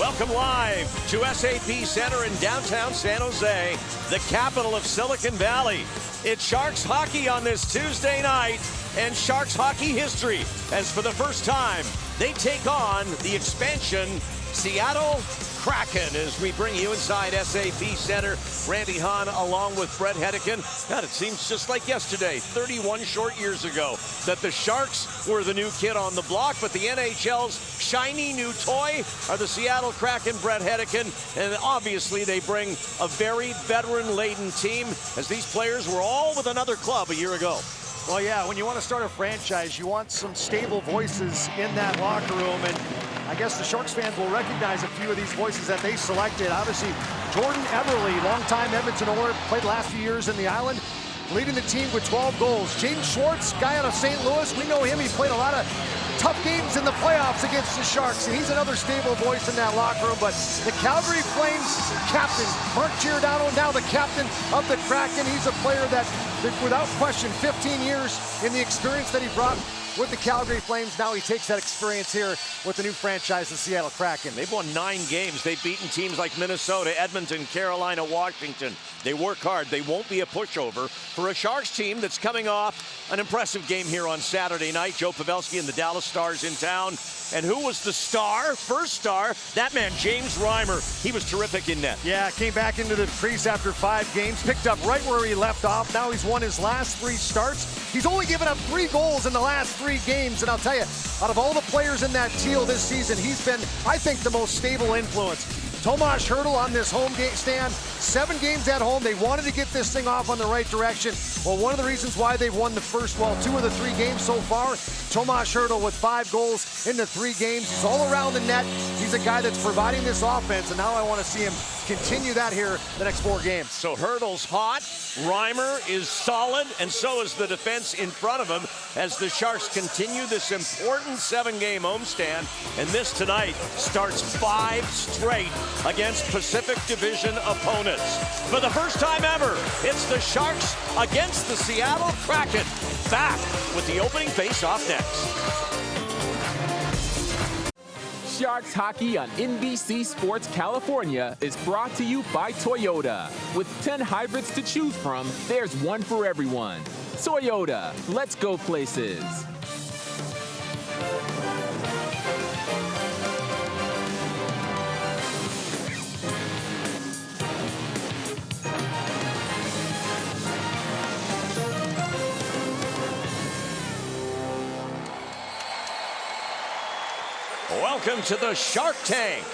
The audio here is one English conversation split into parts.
Welcome live to SAP Center in downtown San Jose, the capital of Silicon Valley. It's Sharks hockey on this Tuesday night, and Sharks hockey history, as for the first time, they take on the expansion Seattle Kraken as we bring you inside SAP Center. Randy Hahn along with Brett Hedican. God, it seems just like yesterday, 31 short years ago, that the Sharks were the new kid on the block, but the NHL's shiny new toy are the Seattle Kraken, Brett Hedican, and obviously they bring a very veteran-laden team, as these players were all with another club a year ago. Well, yeah, when you want to start a franchise, you want some stable voices in that locker room, and I guess the Sharks fans will recognize a few of these voices that they selected. Obviously, Jordan Eberle, longtime Edmonton Oilers, played the last few years in the Island, leading the team with 12 goals. James Schwartz, guy out of St. Louis, we know him. He played a lot of tough games in the playoffs against the Sharks, and he's another stable voice in that locker room. But the Calgary Flames captain, Mark Giordano, now the captain of the Kraken. He's a player that, without question, 15 years in the experience that he brought with the Calgary Flames. Now he takes that experience here with the new franchise, the Seattle Kraken. They've won 9 games. They've beaten teams like Minnesota, Edmonton, Carolina, Washington. They work hard. They won't be a pushover for a Sharks team that's coming off an impressive game here on Saturday night. Joe Pavelski and the Dallas Stars in town. And who was the star? First star, that man, James Reimer. He was terrific in net. Yeah, came back into the crease after 5 games, picked up right where he left off. Now he's won his last 3 starts. He's only given up 3 goals in the last 3 games. And I'll tell you, out of all the players in that teal this season, he's been, I think, the most stable influence. Tomas Hertl on this home game stand, 7 games at home. They wanted to get this thing off on the right direction. Well, one of the reasons why they've won the first, 2 of the 3 games so far, Tomas Hertl with 5 goals in the 3 games. He's all around the net. He's a guy that's providing this offense, and now I want to see him continue that here the next 4 games. So Hertl's hot, Reimer is solid, and so is the defense in front of him as the Sharks continue this important 7-game homestand. And this tonight starts 5 straight against Pacific Division opponents. For the first time ever, it's the Sharks against the Seattle Kraken. Back with the opening face-off next. Sharks Hockey on NBC Sports California is brought to you by Toyota. With 10 hybrids to choose from, there's one for everyone. Toyota, let's go places. Welcome to the Shark Tank.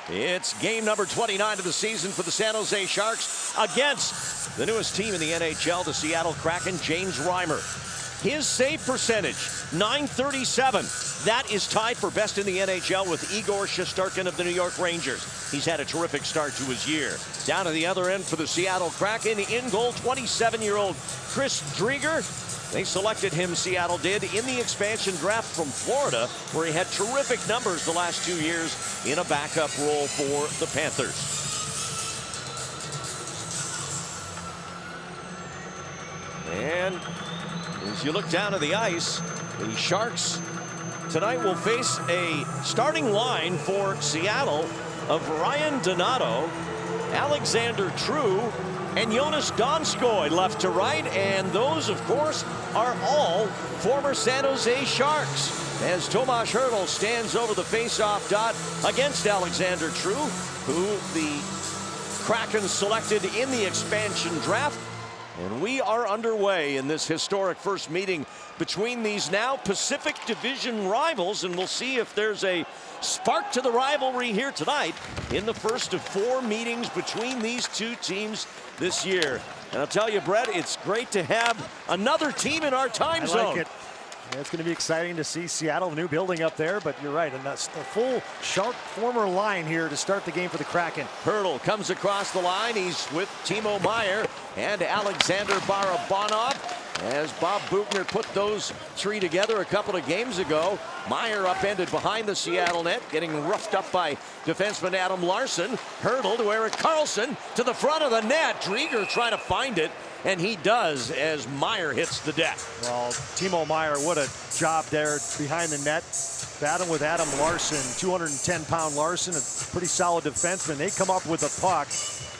It's game number 29 of the season for the San Jose Sharks against the newest team in the NHL, the Seattle Kraken, James Reimer. His save percentage, .937. That is tied for best in the NHL with Igor Shesterkin of the New York Rangers. He's had a terrific start to his year. Down to the other end for the Seattle Kraken, in goal, 27-year-old Chris Driedger. They selected him, Seattle did, in the expansion draft from Florida, where he had terrific numbers the last 2 years in a backup role for the Panthers. And as you look down at the ice, the Sharks tonight will face a starting line for Seattle of Ryan Donato, Alexander True, and Jonas Donskoy left to right, and those, of course, are all former San Jose Sharks. As Tomas Hertl stands over the face-off dot against Alexander True, who the Kraken selected in the expansion draft. And we are underway in this historic first meeting between these now Pacific Division rivals, and we'll see if there's a spark to the rivalry here tonight in the first of 4 meetings between these 2 teams this year. And I'll tell you, Brett, it's great to have another team in our time zone. I like it. Yeah, it's going to be exciting to see Seattle, the new building up there, but you're right, and that's a full Shark former line here to start the game for the Kraken. Hertl comes across the line. He's with Timo Meier and Alexander Barabanov. As Bob Buchner put those 3 together a couple of games ago. Meier upended behind the Seattle net, getting roughed up by defenseman Adam Larson. Hertl to Erik Karlsson to the front of the net. Driedger trying to find it, and he does as Meier hits the deck. Well, Timo Meier, what a job there behind the net. battling with Adam Larson, 210-pound Larson, a pretty solid defenseman. They come up with the puck,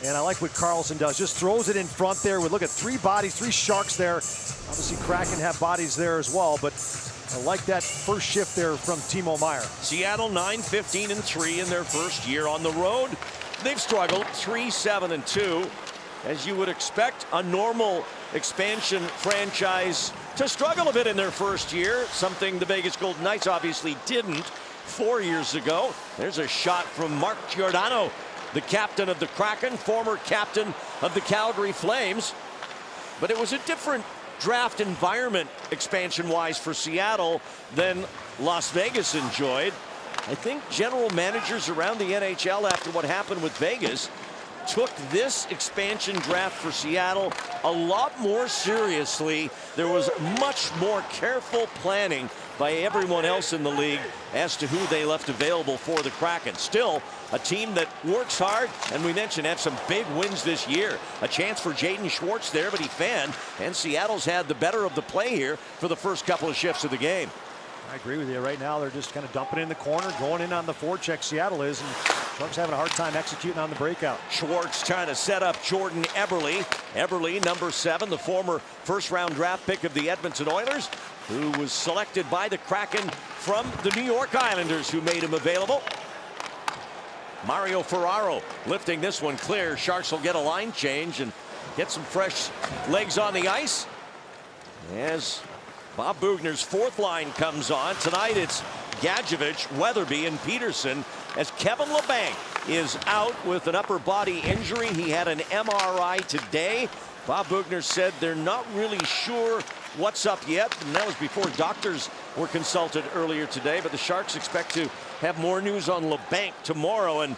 and I like what Carlson does. Just throws it in front there. We look at 3 bodies, 3 Sharks there. Obviously, Kraken have bodies there as well, but I like that first shift there from Timo Meier. Seattle 9-15-3 in their first year on the road. They've struggled 3-7-2. As you would expect, a normal expansion franchise to struggle a bit in their first year, something the Vegas Golden Knights obviously didn't 4 years ago. There's a shot from Mark Giordano, the captain of the Kraken, former captain of the Calgary Flames. But it was a different draft environment expansion-wise for Seattle than Las Vegas enjoyed. I think general managers around the NHL, after what happened with Vegas, took this expansion draft for Seattle a lot more seriously. There was much more careful planning by everyone else in the league as to who they left available for the Kraken. Still, a team that works hard, and we mentioned had some big wins this year. A chance for Jaden Schwartz there, but he fanned, and Seattle's had the better of the play here for the first couple of shifts of the game. I agree with you. Right now, they're just kind of dumping in the corner, going in on the forecheck. Seattle is, and Sharks having a hard time executing on the breakout. Schwartz trying to set up Jordan Eberle. Eberle, number 7, the former first-round draft pick of the Edmonton Oilers, who was selected by the Kraken from the New York Islanders, who made him available. Mario Ferraro lifting this one clear. Sharks will get a line change and get some fresh legs on the ice as Bob Bugner's 4th line comes on. Tonight it's Gadjevich, Weatherby, and Peterson, as Kevin Labanc is out with an upper body injury. He had an MRI today. Bob Bugner said they're not really sure what's up yet, and that was before doctors were consulted earlier today. But the Sharks expect to have more news on Labanc tomorrow, and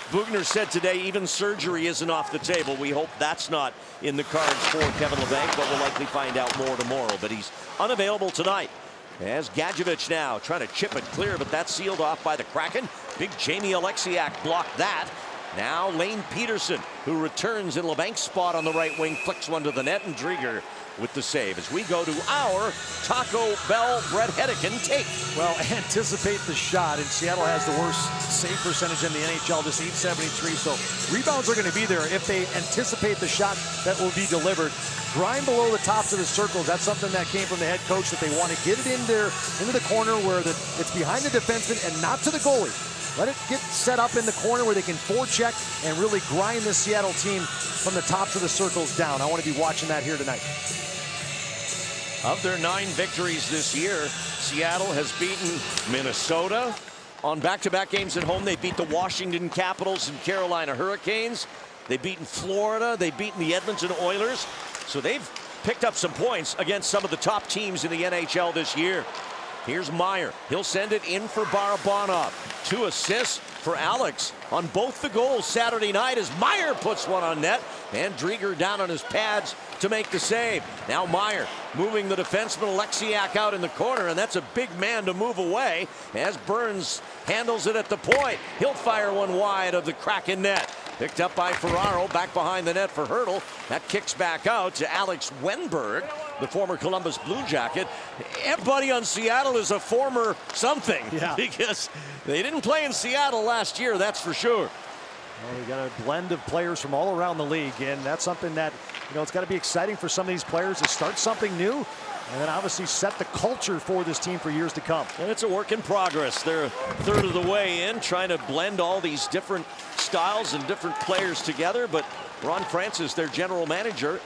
Bugner said today even surgery isn't off the table. We hope that's not in the cards for Kevin Labanc, but we'll likely find out more tomorrow. But he's unavailable tonight. As Gadjevich now trying to chip it clear, but that's sealed off by the Kraken. Big Jamie Alexiak blocked that. Now Lane Peterson, who returns in Labanc's spot on the right wing, flicks one to the net, and Drieger with the save. As we go to our Taco Bell Brett Hedican take. Well, anticipate the shot, and Seattle has the worst save percentage in the NHL, just .873. So rebounds are going to be there if they anticipate the shot that will be delivered. Grind below the tops of the circles. That's something that came from the head coach, that they want to get it in there into the corner where it's behind the defenseman and not to the goalie. Let it get set up in the corner where they can forecheck and really grind the Seattle team from the tops of the circles down. I want to be watching that here tonight. Of their 9 victories this year, Seattle has beaten Minnesota on back-to-back games at home. They beat the Washington Capitals and Carolina Hurricanes. They've beaten Florida. They've beaten the Edmonton Oilers. So they've picked up some points against some of the top teams in the NHL this year. Here's Meier. He'll send it in for Barabanov. 2 assists for Alex on both the goals Saturday night as Meier puts one on net, and Drieger down on his pads to make the save. Now Meier moving the defenseman Alexiak out in the corner, and that's a big man to move away as Burns handles it at the point. He'll fire one wide of the Kraken net. Picked up by Ferraro, back behind the net for Hertl. That kicks back out to Alex Wenberg, the former Columbus Blue Jacket. Everybody on Seattle is a former something, because they didn't play in Seattle last year, that's for sure. Well, we got a blend of players from all around the league, and that's something that, it's got to be exciting for some of these players to start something new, and then obviously set the culture for this team for years to come. And it's a work in progress. They're a third of the way in, trying to blend all these different styles and different players together. But Ron Francis, their general manager,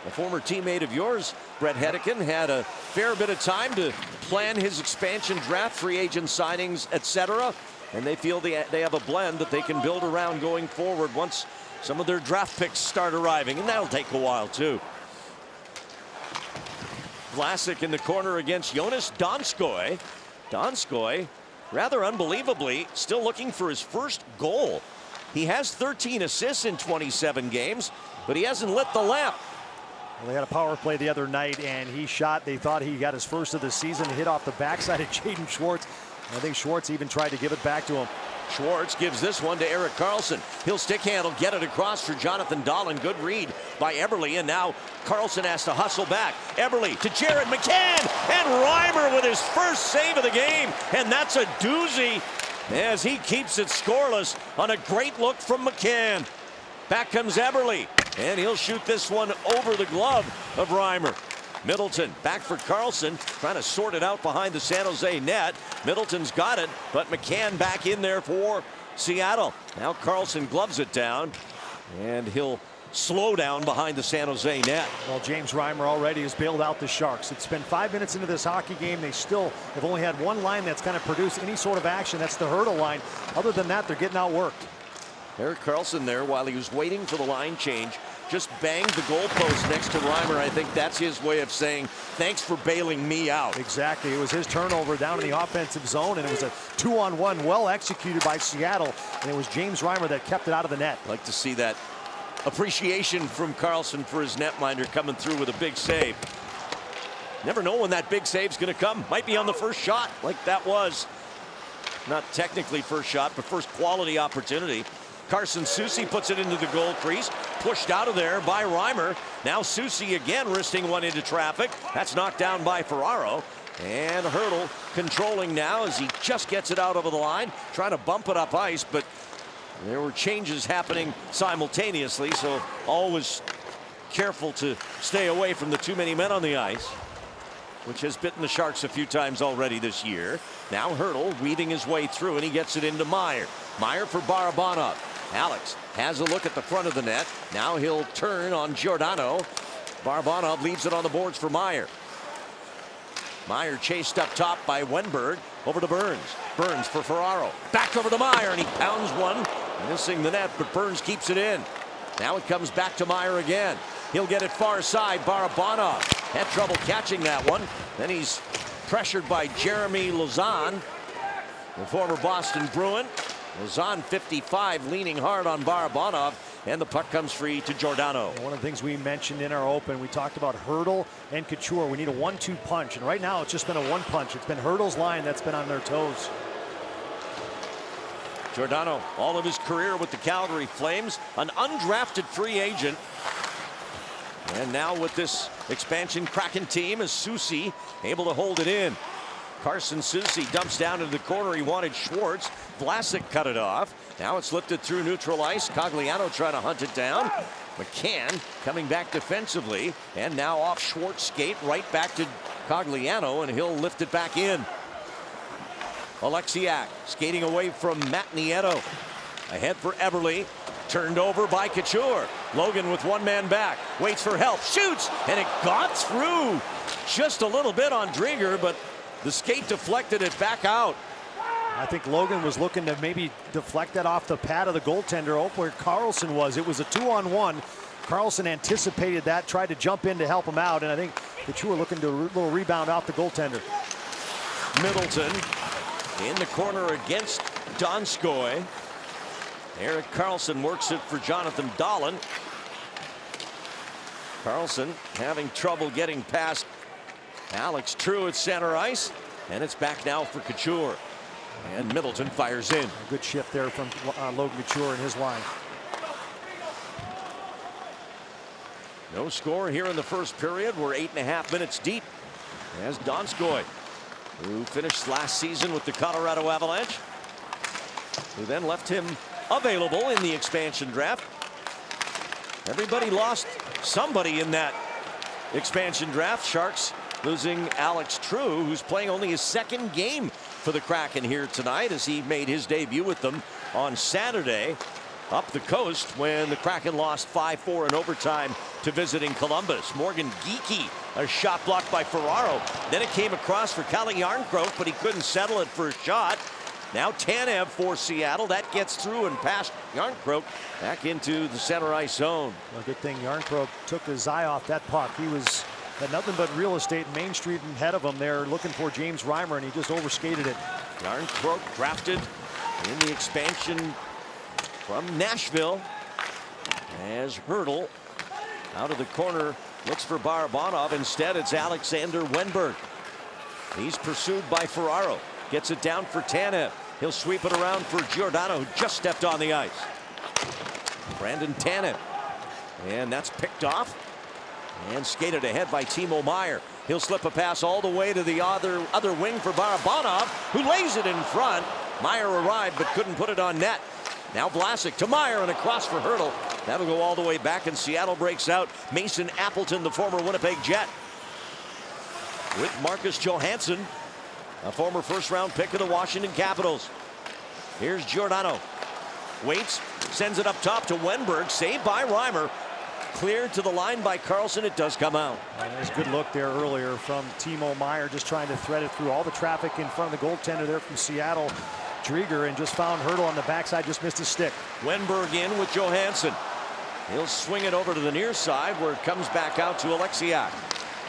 a former teammate of yours, Brett Hedican, had a fair bit of time to plan his expansion draft, free agent signings, etc. And they feel they have a blend that they can build around going forward once some of their draft picks start arriving, and that'll take a while too. Vlasic in the corner against Jonas Donskoy. Donskoy, rather unbelievably, still looking for his first goal. He has 13 assists in 27 games, but he hasn't lit the lamp. Well, they had a power play the other night, and he shot. They thought he got his first of the season, hit off the backside of Jaden Schwartz. I think Schwartz even tried to give it back to him. Schwartz gives this one to Erik Karlsson. He'll stick handle, get it across for Jonathan Dahlen. Good read by Eberle, and now Karlsson has to hustle back. Eberle to Jared McCann, and Reimer with his first save of the game, and that's a doozy as he keeps it scoreless on a great look from McCann. Back comes Eberle, and he'll shoot this one over the glove of Reimer. Middleton back for Karlsson, trying to sort it out behind the San Jose net. Middleton's got it, but McCann back in there for Seattle. Now Karlsson gloves it down, and he'll slow down behind the San Jose net. Well, James Reimer already has bailed out the Sharks. It's been 5 minutes into this hockey game. They still have only had one line that's kind of produced any sort of action. That's the Hurdle line. Other than that, they're getting outworked. Erik Karlsson there, while he was waiting for the line change, just banged the goalpost next to Reimer. I think that's his way of saying, thanks for bailing me out. Exactly. It was his turnover down in the offensive zone, and it was a 2-on-1 well executed by Seattle, and it was James Reimer that kept it out of the net. Like to see that appreciation from Karlsson for his netminder coming through with a big save. Never know when that big save's going to come. Might be on the first shot, like that was. Not technically first shot, but first quality opportunity. Carson Soucy puts it into the goal crease, pushed out of there by Reimer. Now Soucy again wristing one into traffic. That's knocked down by Ferraro. And Hurdle controlling now as he just gets it out over the line, trying to bump it up ice, but there were changes happening simultaneously, so always careful to stay away from the too many men on the ice, which has bitten the Sharks a few times already this year. Now Hurdle weaving his way through, and he gets it into Meier. Meier for Barabanov. Alex has a look at the front of the net. Now he'll turn on Giordano. Barabanov leaves it on the boards for Meier. Meier chased up top by Wenberg. Over to Burns. Burns for Ferraro. Back over to Meier, and he pounds one. Missing the net, but Burns keeps it in. Now it comes back to Meier again. He'll get it far side. Barabanov had trouble catching that one. Then he's pressured by Jeremy Lauzon, the former Boston Bruin. Lauzon 55 leaning hard on Barabanov, and the puck comes free to Giordano. One of the things we mentioned in our open, we talked about Hurdle and Couture. We need a 1-2 punch, and right now it's just been a one punch. It's been Hurdle's line that's been on their toes. Giordano, all of his career with the Calgary Flames, an undrafted free agent. And now with this expansion Kraken team is Soucy able to hold it in. Carson Soucy dumps down into the corner. He wanted Schwartz. Vlasic cut it off. Now it's lifted through neutral ice. Cogliano trying to hunt it down. McCann coming back defensively, and now off Schwartz skate right back to Cogliano, and he'll lift it back in. Alexiak skating away from Matt Nieto. Ahead for Eberle. Turned over by Couture. Logan with one man back. Waits for help. Shoots! And it got through just a little bit on Drieger, but the skate deflected it back out. I think Logan was looking to maybe deflect that off the pad of the goaltender up where Karlsson was. It was a 2-on-1. Karlsson anticipated that, tried to jump in to help him out, and I think Couture looking to a little rebound off the goaltender. Middleton in the corner against Donskoy. Erik Karlsson works it for Jonathan Dahlen. Karlsson having trouble getting past Alex True at center ice, and it's back now for Couture. And Middleton fires in. A good shift there from Logan Couture and his line. No score here in the first period. We're 8.5 minutes deep as Donskoy, who finished last season with the Colorado Avalanche, who then left him available in the expansion draft. Everybody lost somebody in that expansion draft. Sharks losing Alex True, who's playing only his second game for the Kraken here tonight, as he made his debut with them on Saturday up the coast when the Kraken lost 5-4 in overtime to visiting Columbus. Morgan Geekie, a shot blocked by Ferraro. Then it came across for Kalle Järnkrok, but he couldn't settle it for a shot. Now Tanev for Seattle. That gets through and past Järnkrok back into the center ice zone. Well, good thing Järnkrok took his eye off that puck. He had nothing but real estate in Main Street ahead of him there, looking for James Reimer, and he just overskated it. Järnkrok drafted in the expansion from Nashville, as Hurdle out of the corner looks for Barabanov. Instead, it's Alexander Wenberg. He's pursued by Ferraro. Gets it down for Tanev. He'll sweep it around for Giordano, who just stepped on the ice. Brandon Tannen. And that's picked off and skated ahead by Timo Meier. He'll slip a pass all the way to the other wing for Barabanov, who lays it in front. Meier arrived but couldn't put it on net. Now Vlasic to Meier and across for Hertl. That'll go all the way back, and Seattle breaks out. Mason Appleton, the former Winnipeg Jet, with Marcus Johansson, a former first-round pick of the Washington Capitals. Here's Giordano. Waits, sends it up top to Wenberg, saved by Reimer. Cleared to the line by Carlson. It does come out. There's a good look there earlier from Timo Meier, just trying to thread it through all the traffic in front of the goaltender there from Seattle, Drieger, and just found Hertl on the backside, just missed his stick. Wenberg in with Johansson. He'll swing it over to the near side where it comes back out to Alexiak.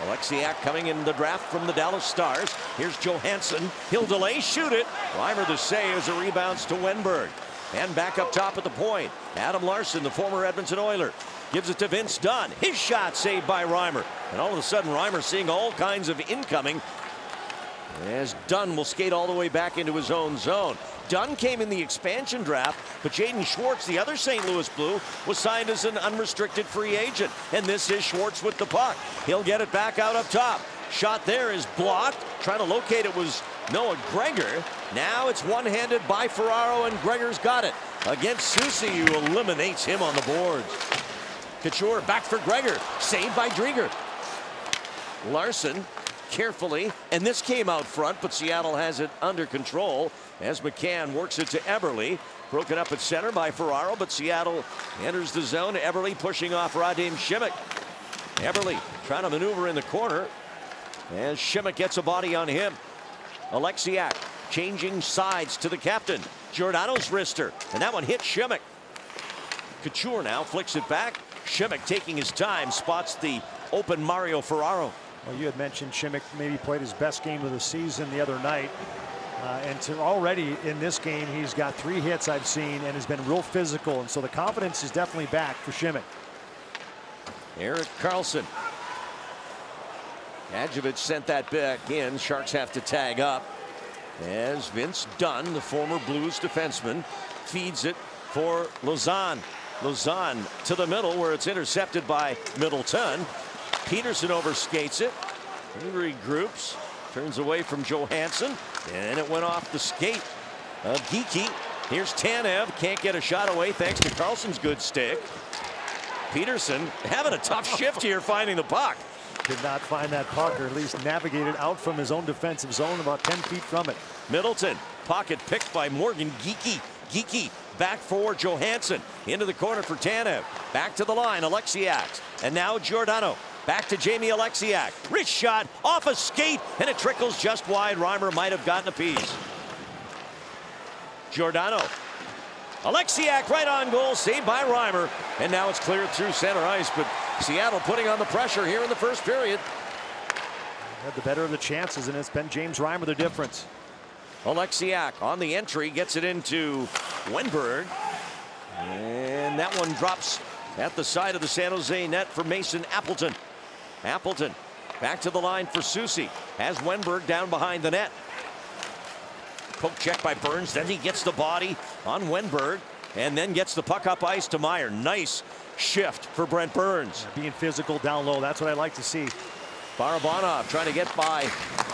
Alexiak coming in the draft from the Dallas Stars. Here's Johansson. He'll delay, shoot it. Reimer the save as it rebounds to Wenberg. And back up top at the point, Adam Larsson, the former Edmonton Oiler, gives it to Vince Dunn. His shot saved by Reimer. And all of a sudden, Reimer seeing all kinds of incoming as Dunn will skate all the way back into his own zone. Dunn came in the expansion draft, but Jaden Schwartz, the other St. Louis Blue, was signed as an unrestricted free agent. And this is Schwartz with the puck. He'll get it back out up top. Shot there is blocked. Trying to locate it was Noah Gregor. Now it's one-handed by Ferraro, and Gregor's got it against Soucy, who eliminates him on the boards. Couture back for Gregor, saved by Drieger. Larsson carefully, and this came out front, but Seattle has it under control as McCann works it to Eberle. Broken up at center by Ferraro, but Seattle enters the zone. Eberle pushing off Radim Šimić. Eberle trying to maneuver in the corner as Šimić gets a body on him. Alexiak changing sides to the captain. Giordano's wrister, and that one hit Šimić. Couture now flicks it back. Šimić taking his time, spots the open Mario Ferraro. Well, you had mentioned Šimić maybe played his best game of the season the other night. And already in this game, he's got 3 hits I've seen and has been real physical. And so the confidence is definitely back for Šimić. Erik Karlsson. Adjevich sent that back in. Sharks have to tag up as Vince Dunn, the former Blues defenseman, feeds it for Lausanne. Lausanne to the middle where it's intercepted by Middleton. Peterson overskates it. He regroups. Turns away from Johansson. And it went off the skate of Geekie. Here's Tanev. Can't get a shot away thanks to Carlson's good stick. Peterson having a tough shift here finding the puck. Did not find that puck, or at least navigated out from his own defensive zone about 10 feet from it. Middleton. Pocket picked by Morgan Geekie. Geekie back for Johansson. Into the corner for Tanev. Back to the line. Alexiak. And now Giordano. Back to Jamie Alexiak. Rich shot off a skate, and it trickles just wide. Reimer might have gotten a piece. Giordano. Alexiak right on goal, saved by Reimer. And now it's cleared through center ice, but Seattle putting on the pressure here in the first period. Had the better of the chances, and it's been James Reimer the difference. Alexiak on the entry, gets it into Wenberg. And that one drops at the side of the San Jose net for Mason Appleton. Appleton back to the line for Soucy. Has Wenberg down behind the net. Poke check by Burns. Then he gets the body on Wenberg and then gets the puck up ice to Meier. Nice shift for Brent Burns. Being physical down low. That's what I like to see. Barabanov trying to get by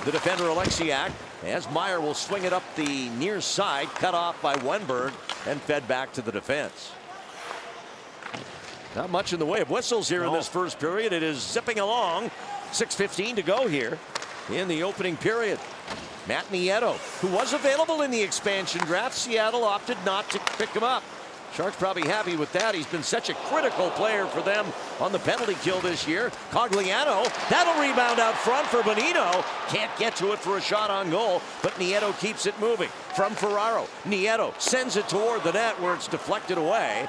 the defender Alexiak as Meier will swing it up the near side. Cut off by Wenberg and fed back to the defense. Not much in the way of whistles here in this first period. It is zipping along. 6:15 to go here in the opening period. Matt Nieto, who was available in the expansion draft. Seattle opted not to pick him up. Sharks probably happy with that. He's been such a critical player for them on the penalty kill this year. Cogliano, that'll rebound out front for Bonino. Can't get to it for a shot on goal, but Nieto keeps it moving. From Ferraro, Nieto sends it toward the net where it's deflected away.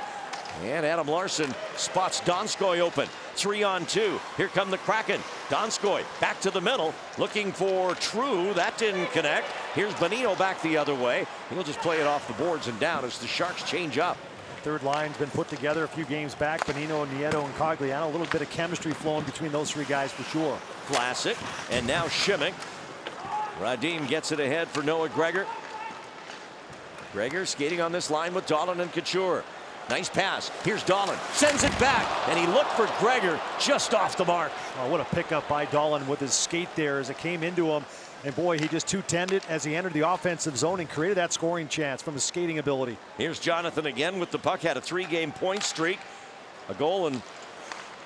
And Adam Larsson spots Donskoy open. 3-on-2. Here come the Kraken. Donskoy back to the middle, looking for True. That didn't connect. Here's Bonino back the other way. He'll just play it off the boards and down as the Sharks change up. Third line's been put together a few games back. Bonino, Nieto, and Cogliano. A little bit of chemistry flowing between those 3 guys for sure. Vlasic, and now Šimić. Radim gets it ahead for Noah Gregor. Gregor skating on this line with Dahlin and Couture. Nice pass. Here's Dahlin. Sends it back. And he looked for Gregor just off the mark. Oh, what a pickup by Dahlin with his skate there as it came into him. And boy, he just two-tended as he entered the offensive zone and created that scoring chance from his skating ability. Here's Jonathan again with the puck. Had a 3-game point streak. A goal and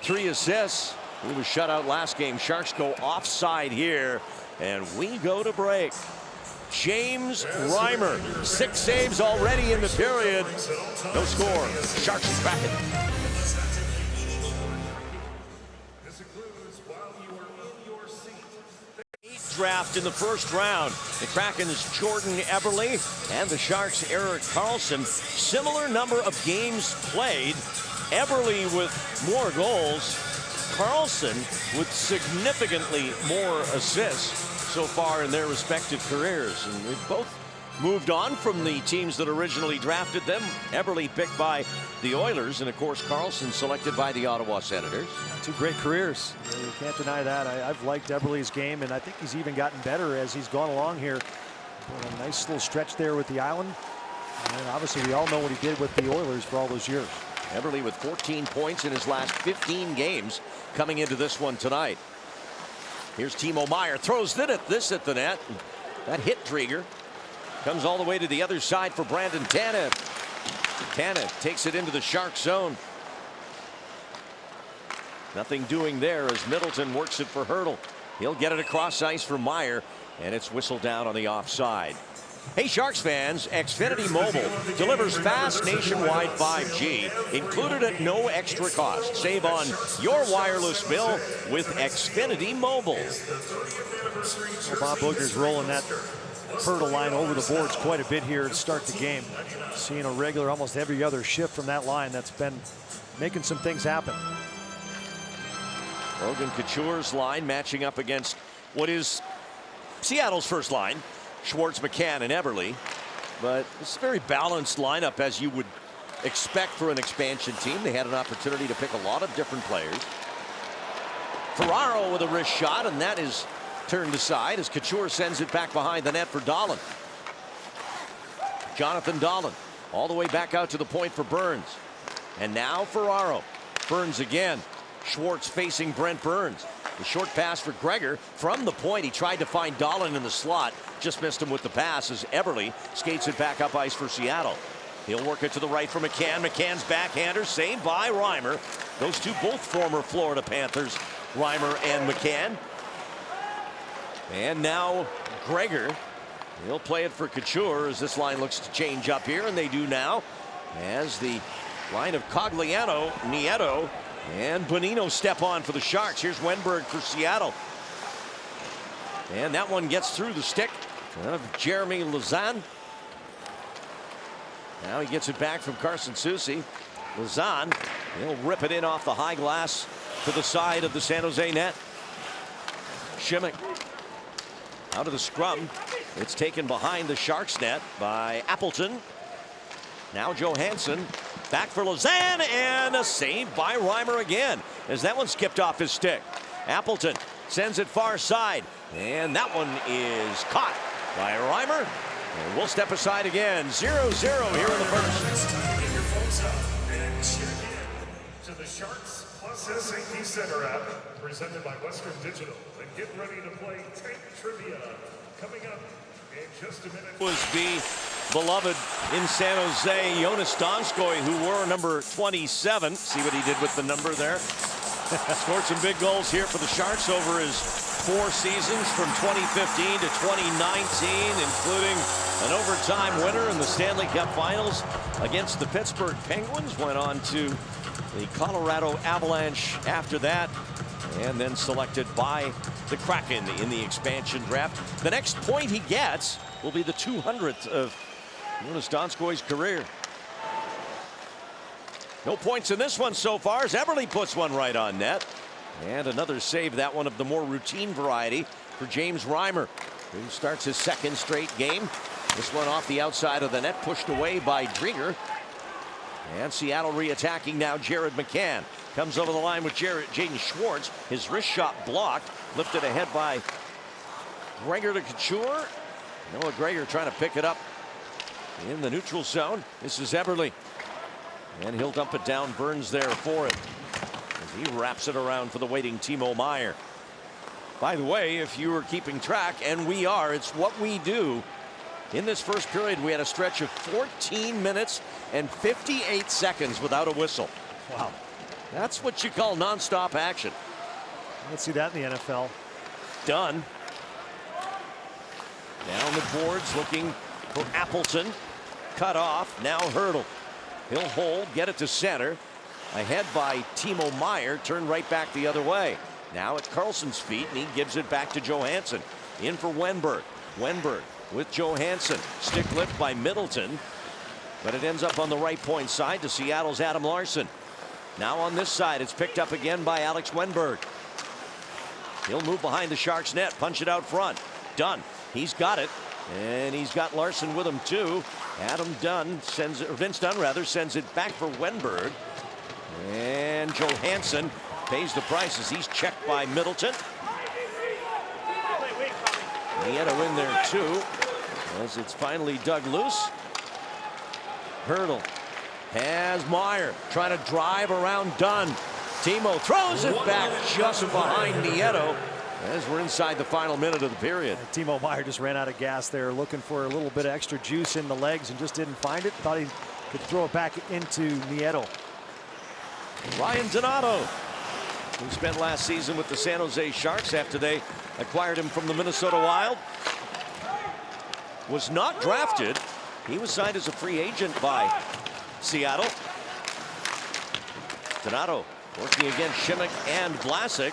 3 assists. He was shut out last game. Sharks go offside here. And we go to break. James Reimer, 6 saves already in the period. No score. Sharks and Kraken. Draft in the first round. The Kraken's Jordan Eberle and the Sharks' Erik Karlsson. Similar number of games played. Eberle with more goals. Karlsson with significantly more assists so far in their respective careers. And they've both moved on from the teams that originally drafted them. Eberle picked by the Oilers, and of course Karlsson selected by the Ottawa Senators. 2 great careers. You can't deny that. I've liked Eberle's game, and I think he's even gotten better as he's gone along here. A nice little stretch there with the Island. And obviously we all know what he did with the Oilers for all those years. Eberle with 14 points in his last 15 games coming into this one tonight. Here's Timo Meier, throws this at the net. That hit Drieger. Comes all the way to the other side for Brandon Tanev. Tanev takes it into the Shark zone. Nothing doing there as Middleton works it for Hertl. He'll get it across ice for Meier, and it's whistled down on the offside. Hey Sharks fans, Xfinity Mobile delivers fast nationwide 5G, included at no extra cost. Save on your wireless bill with Xfinity Mobile. Well, Bob Booger's rolling that Hertl line over the boards quite a bit here to start the game. Seeing a regular almost every other shift from that line that's been making some things happen. Logan Couture's line matching up against what is Seattle's first line. Schwartz, McCann, and Eberle. But it's a very balanced lineup as you would expect for an expansion team. They had an opportunity to pick a lot of different players. Ferraro with a wrist shot, and that is turned aside as Couture sends it back behind the net for Dahlin. Jonathan Dahlin all the way back out to the point for Burns. And now Ferraro. Burns again. Schwartz facing Brent Burns. The short pass for Gregor from the point. He tried to find Dahlin in the slot. Just missed him with the pass as Eberle skates it back up ice for Seattle. He'll work it to the right for McCann. McCann's backhander saved by Reimer. Those two both former Florida Panthers, Reimer and McCann. And now Gregor. He'll play it for Couture as this line looks to change up here, and they do now. As the line of Cogliano, Nieto, and Bonino step on for the Sharks. Here's Wenberg for Seattle. And that one gets through the stick of Jeremy Lauzon. Now he gets it back from Carson Soucy. Lauzon, he'll rip it in off the high glass to the side of the San Jose net. Schimmick out of the scrum. It's taken behind the Sharks net by Appleton. Now Johansson back for Lauzon, and a save by Reimer again as that one skipped off his stick. Appleton sends it far side, and that one is caught by Reimer. And we'll step aside again. 0-0 here in the first. Get your phones up and check in to the Sharks Plus SAP Center app presented by Western Digital. And get ready to play Tank Trivia coming up in just a minute. Was beloved in San Jose, Jonas Donskoy, who wore number 27. See what he did with the number there. Scored some big goals here for the Sharks over his 4 seasons from 2015 to 2019, including an overtime winner in the Stanley Cup Finals against the Pittsburgh Penguins. Went on to the Colorado Avalanche after that, and then selected by the Kraken in the expansion draft. The next point he gets will be the 200th of Jonas Donskoy's career. No points in this one so far as Eberle puts one right on net. And another save, that one of the more routine variety for James Reimer, who starts his 2nd straight game. This one off the outside of the net, pushed away by Drieger. And Seattle re-attacking now. Jared McCann comes over the line with Jaden Schwartz. His wrist shot blocked, lifted ahead by Gregor to Couture. Noah Gregor trying to pick it up in the neutral zone. This is Eberle. And he'll dump it down. Burns there for it, as he wraps it around for the waiting Timo Meier. By the way, if you were keeping track, and we are, it's what we do. In this first period, we had a stretch of 14 minutes and 58 seconds without a whistle. Wow. That's what you call nonstop action. Let's see that in the NFL. Done. Down the boards looking for Appleton. Cut off. Now Hurdle. He'll hold, get it to center. Ahead by Timo Meier. Turn right back the other way. Now at Carlson's feet, and he gives it back to Johansson. In for Wenberg. Wenberg with Johansson. Stick lift by Middleton. But it ends up on the right point side to Seattle's Adam Larsson. Now on this side, it's picked up again by Alex Wenberg. He'll move behind the Sharks net, punch it out front. Dunn, he's got it. And he's got Larsson with him too. Vince Dunn rather, sends it back for Wenberg. And Johansson pays the price as he's checked by Middleton. Nieto in there too, as it's finally dug loose. Hurdle has Meier trying to drive around Dunn. Timo throws it back just behind Nieto as we're inside the final minute of the period. And Timo Meier just ran out of gas there, looking for a little bit of extra juice in the legs and just didn't find it. Thought he could throw it back into Nieto. Ryan Donato, who spent last season with the San Jose Sharks after they acquired him from the Minnesota Wild, was not drafted. He was signed as a free agent by Seattle. Donato working against Šimik and Vlasic.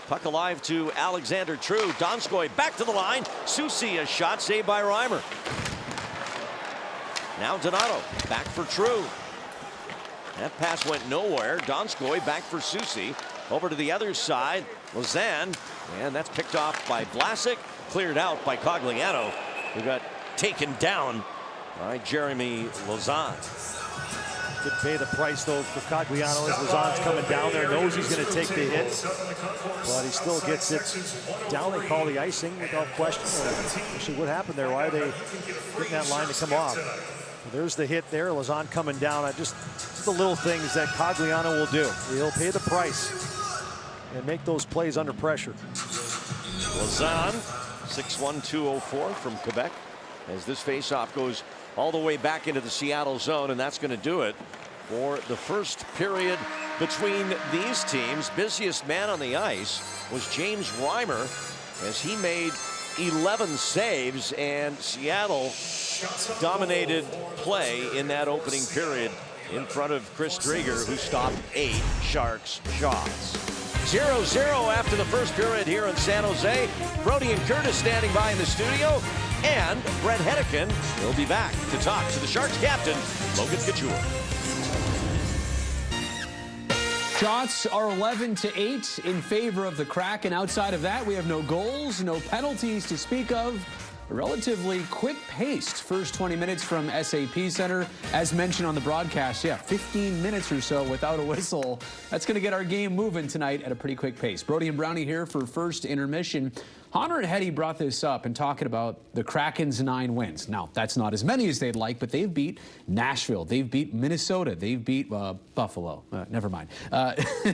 Puck alive to Alexander True. Donskoy back to the line. Soucy, a shot saved by Reimer. Now Donato back for True. That pass went nowhere. Donskoy back for Soucy. Over to the other side, Lausanne, and that's picked off by Vlasic. Cleared out by Cogliano, who got taken down by Jeremy Lausanne. Could pay the price though for Cogliano as Lausanne's coming down there. Knows he's going to take the hit, but he still gets it down. They call the icing without question. Actually, what happened there? Why are they getting that line to come off? There's the hit there. Lausanne coming down. Just the little things that Cogliano will do. He'll pay the price and make those plays under pressure. Lausanne, 6'1", 204 from Quebec, as this faceoff goes all the way back into the Seattle zone, and that's going to do it for the first period between these teams. Busiest man on the ice was James Reimer, as he made 11 saves, and Seattle dominated play in that opening period in front of Chris Driedger, who stopped 8 Sharks shots. 0-0 after the first period here in San Jose. Brody and Curtis standing by in the studio, and Brett Hedican will be back to talk to the Sharks captain, Logan Couture. Shots are 11-8 in favor of the Kraken. Outside of that, we have no goals, no penalties to speak of. A relatively quick-paced first 20 minutes from SAP Center. As mentioned on the broadcast, 15 minutes or so without a whistle. That's going to get our game moving tonight at a pretty quick pace. Brody and Brownie here for first intermission. Honor and Hetty brought this up and talking about the Kraken's 9 wins. Now, that's not as many as they'd like, but they've beat Nashville. They've beat Minnesota. They've beat Buffalo. Never mind.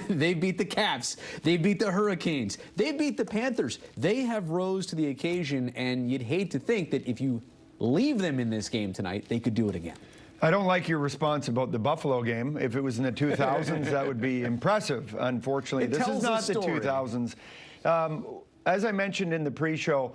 They beat the Caps. They beat the Hurricanes. They beat the Panthers. They have rose to the occasion, and you'd hate to think that if you leave them in this game tonight, they could do it again. I don't like your response about the Buffalo game. If it was in the 2000s, that would be impressive. Unfortunately, this is not the 2000s. As I mentioned in the pre-show,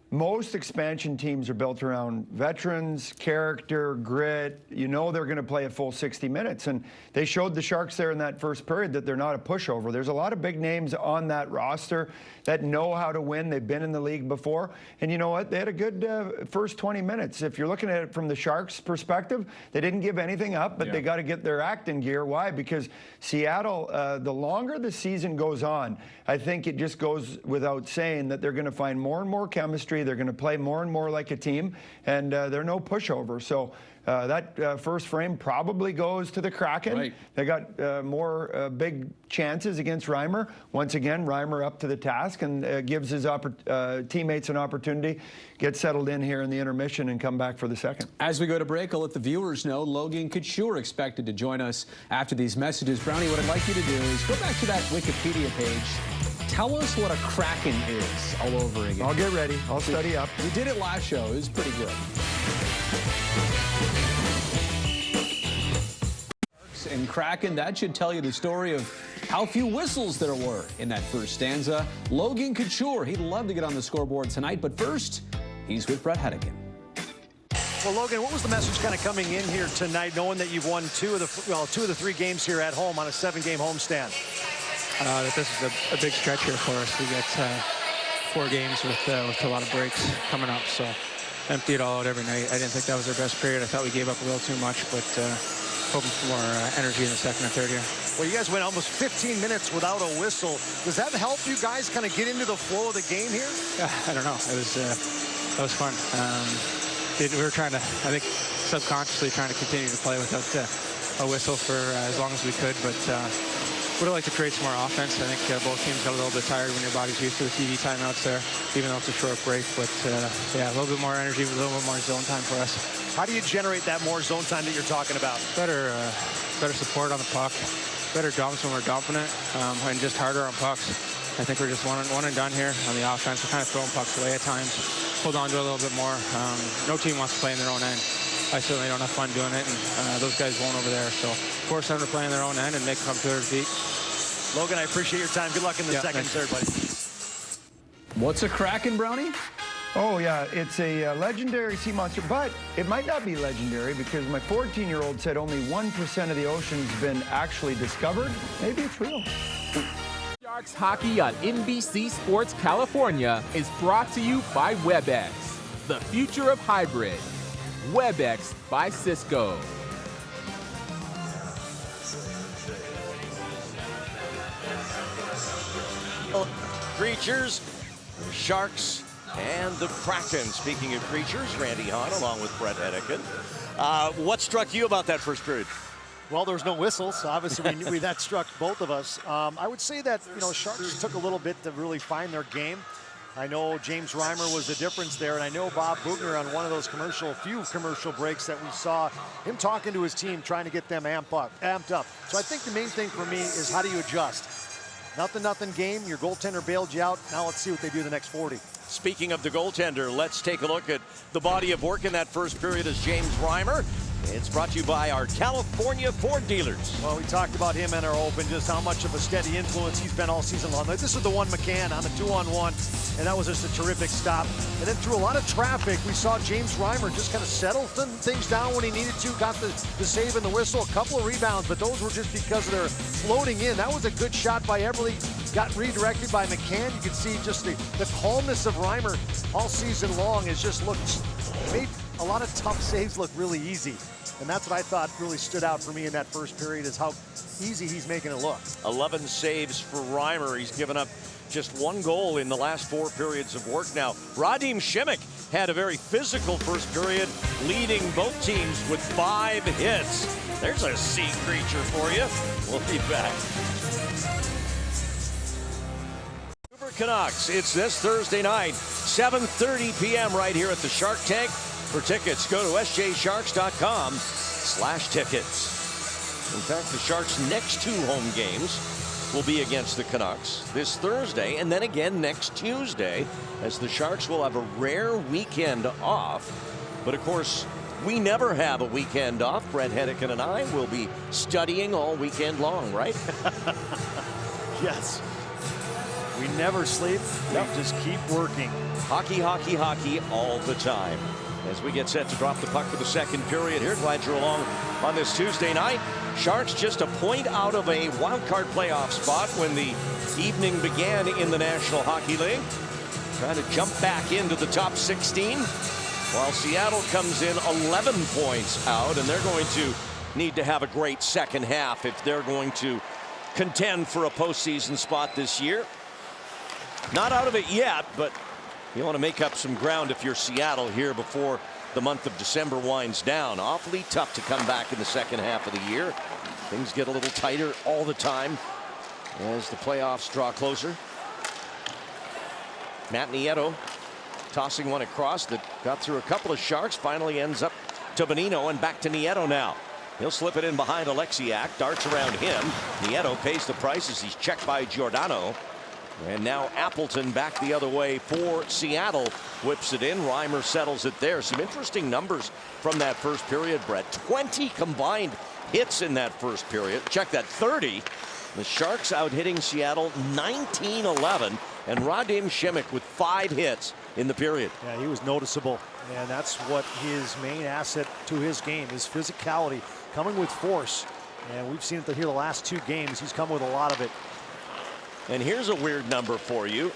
most expansion teams are built around veterans, character, grit. You know they're going to play a full 60 minutes. And they showed the Sharks there in that first period that they're not a pushover. There's a lot of big names on that roster that know how to win. They've been in the league before. And you know what? They had a good first 20 minutes. If you're looking at it from the Sharks' perspective, they didn't give anything up, but they got to get their act in gear. Why? Because Seattle, the longer the season goes on, I think it just goes without saying that they're going to find more and more chemistry. chemistry. They're going to play more and more like a team, and they're no pushover. So that first frame probably goes to the Kraken. Right. They got more big chances against Reimer. Once again, Reimer up to the task and gives his teammates an opportunity, get settled in here in the intermission and come back for the second. As we go to break, I'll let the viewers know Logan Couture expected to join us after these messages. Brownie, what I'd like you to do is go back to that Wikipedia page. Tell us what a Kraken is all over again. I'll get ready. I'll study up. We did it last show. It was pretty good. And Kraken, that should tell you the story of how few whistles there were in that first stanza. Logan Couture, he'd love to get on the scoreboard tonight, but first, he's with Brett Hedican. Well, Logan, what was the message kind of coming in here tonight, knowing that you've won two of the 3 games here at home on a 7-game homestand? That this is a big stretch here for us. We get 4 games with a lot of breaks coming up, so empty it all out every night. I didn't think that was our best period. I thought we gave up a little too much, but hoping for more energy in the second and third here. Well, you guys went almost 15 minutes without a whistle. Does that help you guys kind of get into the flow of the game here? I don't know. It was that was fun. We were trying to, I think, subconsciously trying to continue to play without a whistle for as long as we could, but would have liked to create some more offense. I think both teams got a little bit tired when your body's used to the TV timeouts there, even though it's a short break. But yeah, a little bit more energy, a little bit more zone time for us. How do you generate that more zone time that you're talking about? Better support on the puck, better dumps when we're dumping it, and just harder on pucks. I think we're just one and done here on the offense. We're kind of throwing pucks away at times, hold on to it a little bit more. No team wants to play in their own end. I certainly don't have fun doing it, and those guys won't over there. So force them to play in their own end and make them come to their feet. Logan, I appreciate your time. Good luck in the second and third, buddy. What's a Kraken, Brownie? Oh, yeah, it's a legendary sea monster, but it might not be legendary because my 14-year-old said only 1% of the ocean's been actually discovered. Maybe it's real. Sharks hockey on NBC Sports California is brought to you by WebEx, the future of hybrid. WebEx by Cisco. Creatures, the Sharks, and the Kraken. Speaking of creatures, Randy Hahn along with Brett Hedican. What struck you about that first period? Well, there was no whistles. Obviously, that struck both of us. I would say that, Sharks took a little bit to really find their game. I know James Reimer was the difference there, and I know Bob Bugner on one of those few commercial breaks that we saw him talking to his team, trying to get them amped up. So I think the main thing for me is how do you adjust? Nothing game, your goaltender bailed you out. Now let's see what they do the next 40. Speaking of the goaltender, let's take a look at the body of work in that first period as James Reimer. It's brought to you by our California Ford dealers. Well, we talked about him in our open, just how much of a steady influence he's been all season long. This is the one McCann on the 2-on-1, and that was just a terrific stop. And then through a lot of traffic, we saw James Reimer just kind of settle things down when he needed to, got the save and the whistle, a couple of rebounds, but those were just because they're floating in. That was a good shot by Everly, got redirected by McCann. You can see just the calmness of Reimer all season long has just made a lot of tough saves look really easy. And that's what I thought really stood out for me in that first period is how easy he's making it look. 11 saves for Reimer. He's given up just 1 goal in the last 4 periods of work now. Radim Šimić had a very physical first period, leading both teams with 5 hits. There's a sea creature for you. We'll be back. Vancouver Canucks, it's this Thursday night, 7:30 p.m. right here at the Shark Tank. For tickets, go to sjsharks.com/tickets. In fact, the Sharks' next 2 home games will be against the Canucks this Thursday and then again next Tuesday, as the Sharks will have a rare weekend off. But of course, we never have a weekend off. Brett Hedican and I will be studying all weekend long, right? Yes. We never sleep. We just keep working. Hockey, hockey, hockey all the time. As we get set to drop the puck for the second period here, glad you're along on this Tuesday night. Sharks just a point out of a wild card playoff spot when the evening began in the National Hockey League. Trying to jump back into the top 16, while Seattle comes in 11 points out, and they're going to need to have a great second half if they're going to contend for a postseason spot this year. Not out of it yet, but You want to make up some ground if you're Seattle here before the month of December winds down. Awfully tough to come back in the second half of the year. Things get a little tighter all the time as the playoffs draw closer. Matt Nieto tossing one across that got through a couple of Sharks. Finally ends up to Bonino and back to Nieto now. He'll slip it in behind Alexiak. Darts around him. Nieto pays the price as he's checked by Giordano. And now Appleton back the other way for Seattle. Whips it in. Reimer settles it there. Some interesting numbers from that first period, Brett. 20 combined hits in that first period. Check that, 30. The Sharks out hitting Seattle 19-11. And Radim Šimić with 5 hits in the period. Yeah, he was noticeable. And that's what his main asset to his game is, physicality, coming with force. And we've seen it here the last 2 games. He's come with a lot of it. And here's a weird number for you.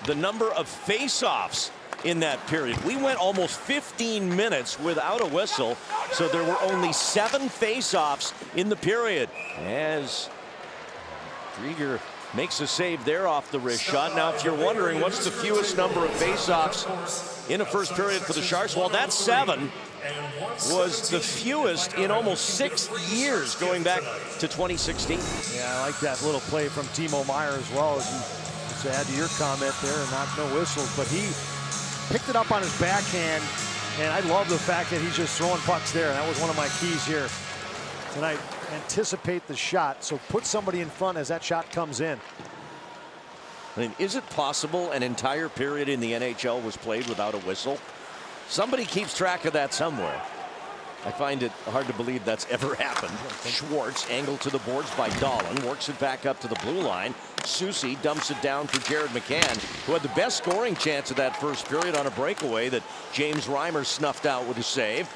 The number of face-offs in that period. We went almost 15 minutes without a whistle, so there were only 7 face-offs in the period. As Drieger makes a save there off the wrist shot. Now, if you're wondering what's the fewest number of face-offs in a first period for the Sharks, well, that 7 was the fewest in almost 6 years, going back to 2016. Yeah, I like that little play from Timo Meier as well, as you to add to your comment there, and not no whistles, but he picked it up on his backhand, and I love the fact that he's just throwing pucks there. And that was one of my keys here tonight. Anticipate the shot, so put somebody in front as that shot comes in. I mean, is it possible an entire period in the NHL was played without a whistle? Somebody keeps track of that somewhere. I find it hard to believe that's ever happened. Schwartz angled to the boards by Dahlin, works it back up to the blue line. Soucy dumps it down for Jared McCann, who had the best scoring chance of that first period on a breakaway that James Reimer snuffed out with a save.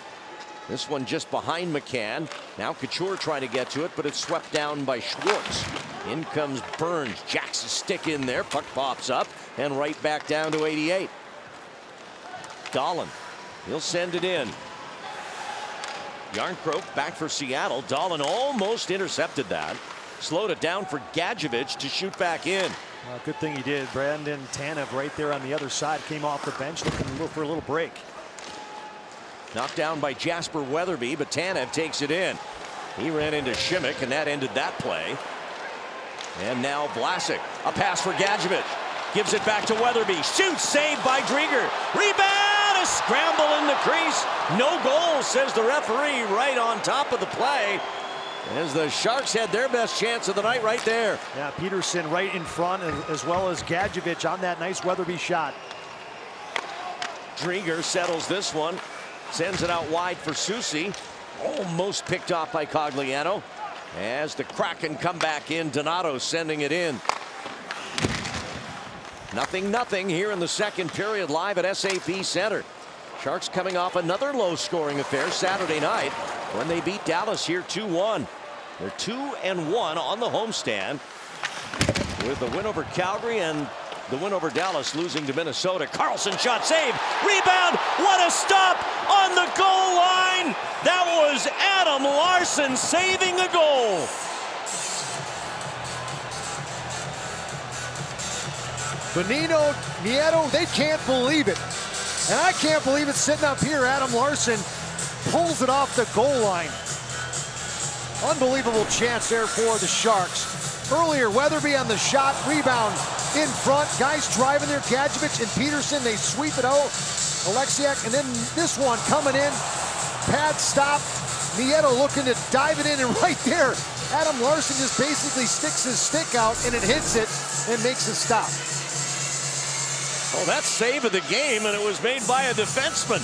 This one just behind McCann. Now Couture trying to get to it, but it's swept down by Schwartz. In comes Burns, jacks a stick in there, puck pops up, and right back down to 88. Dahlin, he'll send it in. Järnkrok back for Seattle. Dahlin almost intercepted that. Slowed it down for Gadjevich to shoot back in. Well, good thing he did. Brandon Tanev right there on the other side came off the bench looking for a little break. Knocked down by Jasper Weatherby, but Tanev takes it in. He ran into Šimić, and that ended that play. And now Vlasic, a pass for Gadjevich. Gives it back to Weatherby. Shoots, saved by Drieger. Rebound, a scramble in the crease. No goal, says the referee, right on top of the play. As the Sharks had their best chance of the night right there. Yeah, Peterson right in front, as well as Gadjevich on that nice Weatherby shot. Drieger settles this one. Sends it out wide for Soucy. Almost picked off by Cogliano. As the Kraken come back in, Donato sending it in. 0-0 here in the second period, live at SAP Center. Sharks coming off another low-scoring affair Saturday night when they beat Dallas here 2-1. They're 2-1 on the homestand with the win over Calgary and the win over Dallas, losing to Minnesota. Carlson shot, save, rebound, what a stop on the goal line. That was Adam Larsson saving a goal. Bonino, Nieto, they can't believe it. And I can't believe it sitting up here. Adam Larsson pulls it off the goal line. Unbelievable chance there for the Sharks. Earlier, Weatherby on the shot, rebound in front. Guys driving there, Gadjevich and Peterson, they sweep it out. Alexiak, and then this one coming in. Pad stop. Nieto looking to dive it in, and right there, Adam Larsson just basically sticks his stick out, and it hits it and makes a stop. Oh, that's save of the game, and it was made by a defenseman.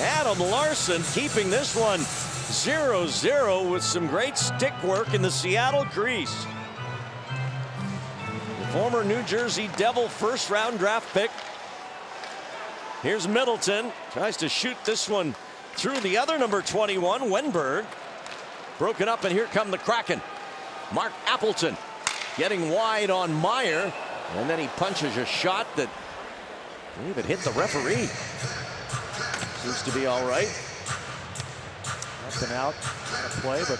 Adam Larsson keeping this one 0-0 with some great stick work in the Seattle crease. The former New Jersey Devil first-round draft pick. Here's Middleton. Tries to shoot this one through the other number 21, Wenberg. Broken up, and here come the Kraken. Mark Appleton getting wide on Meier, and then he punches a shot that even hit the referee. Seems to be all right. Up and out on a play, but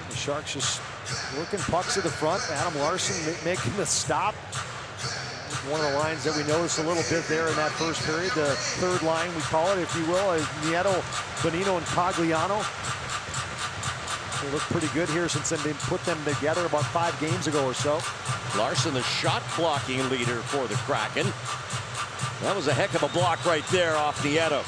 the Sharks just working pucks to the front. Adam Larsson making the stop. one of the lines that we noticed a little bit there in that first period. The third line, we call it, if you will, is Nieto, Bonino, and Cogliano. They look pretty good here since they put them together about 5 games ago or so. Larson, the shot blocking leader for the Kraken. That was a heck of a block right there off Nieto.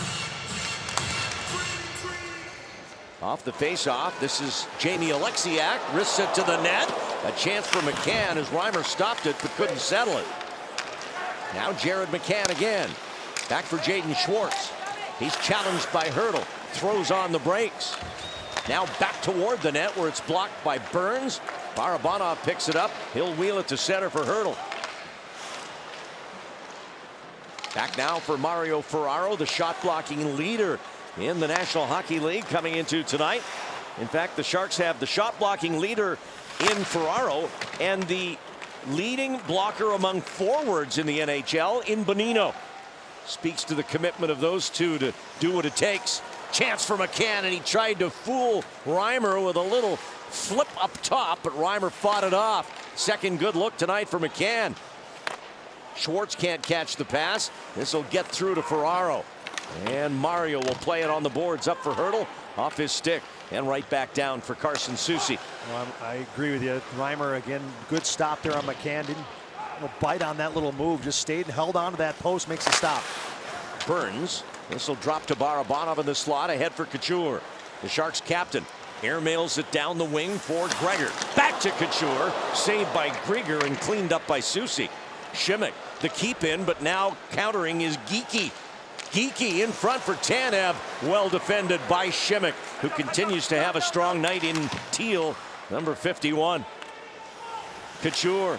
Off the face-off, this is Jamie Alexiak, wrists it to the net. A chance for McCann as Reimer stopped it but couldn't settle it. Now Jared McCann again. Back for Jaden Schwartz. He's challenged by Hurdle. Throws on the brakes. Now back toward the net where it's blocked by Burns. Barabanov picks it up. He'll wheel it to center for Hurdle. Back now for Mario Ferraro, the shot-blocking leader in the National Hockey League coming into tonight. In fact, the Sharks have the shot-blocking leader in Ferraro and the leading blocker among forwards in the NHL in Bonino. Speaks to the commitment of those two to do what it takes. Chance for McCann, and he tried to fool Reimer with a little flip up top, but Reimer fought it off. Second good look tonight for McCann. Schwartz can't catch the pass. This will get through to Ferraro. And Mario will play it on the boards, up for Hurdle, off his stick, and right back down for Carson Soucy. Well, I agree with you. Reimer, again, good stop there on McCann. Didn't bite on that little move, just stayed and held on to that post, makes a stop. Burns, this will drop to Barabanov in the slot, ahead for Couture. The Sharks captain airmails it down the wing for Gregor. Back to Couture, saved by Grieger and cleaned up by Soucy. Schimmick, the keep in, but now countering is Geekie. Geekie in front for Tanev, well defended by Schimmick, who continues to have a strong night in teal, number 51. Couture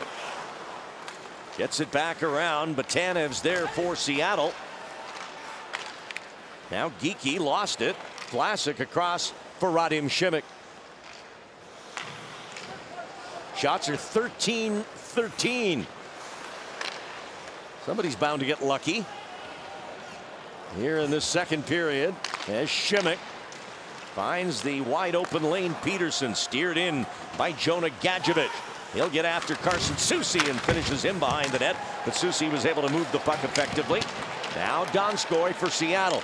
gets it back around, but Tanev's there for Seattle. Now Geekie lost it. Vlasic across for Radim Schimmick. Shots are 13-13. Somebody's bound to get lucky here in this second period as Schimmick finds the wide open lane. Peterson steered in by Jonah Gadjevich. He'll get after Carson Soucy and finishes him behind the net, but Soucy was able to move the puck effectively. Now Donskoy for Seattle.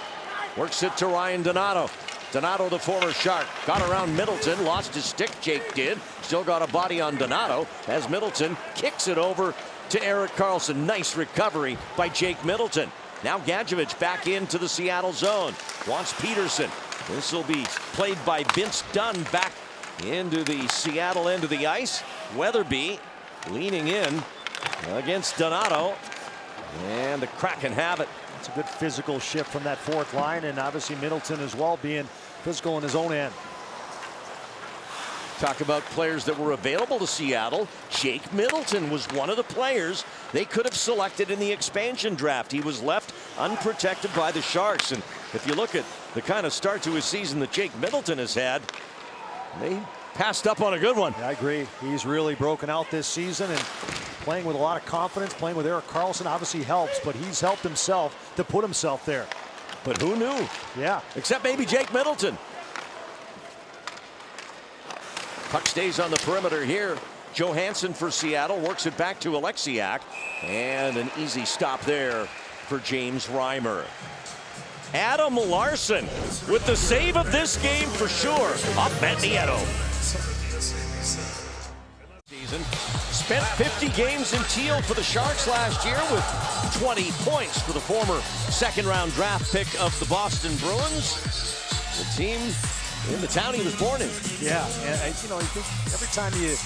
Works it to Ryan Donato. Donato, the former Shark, got around Middleton, lost his stick, Jake did. Still got a body on Donato as Middleton kicks it over to Erik Karlsson. Nice recovery by Jake Middleton. Now Gadjevich back into the Seattle zone. Wants Peterson. This will be played by Vince Dunn back into the Seattle end of the ice. Weatherby leaning in against Donato. And the Kraken have it. It's a good physical shift from that fourth line, and obviously Middleton as well being physical in his own end. Talk about players that were available to Seattle. Jake Middleton was one of the players they could have selected in the expansion draft. He was left unprotected by the Sharks. And if you look at the kind of start to his season that Jake Middleton has had, they passed up on a good one. Yeah, I agree. He's really broken out this season and playing with a lot of confidence, playing with Erik Karlsson obviously helps, but he's helped himself to put himself there. But who knew? Yeah. Except maybe Jake Middleton. Puck stays on the perimeter here. Johansson for Seattle works it back to Alexiak. And an easy stop there for James Reimer. Adam Larson with the save of this game for sure. Up at Nieto. Season. Spent 50 games in teal for the Sharks last year with 20 points for the former second-round draft pick of the Boston Bruins. The team in the town he was born in. Yeah, and you know, I think every time you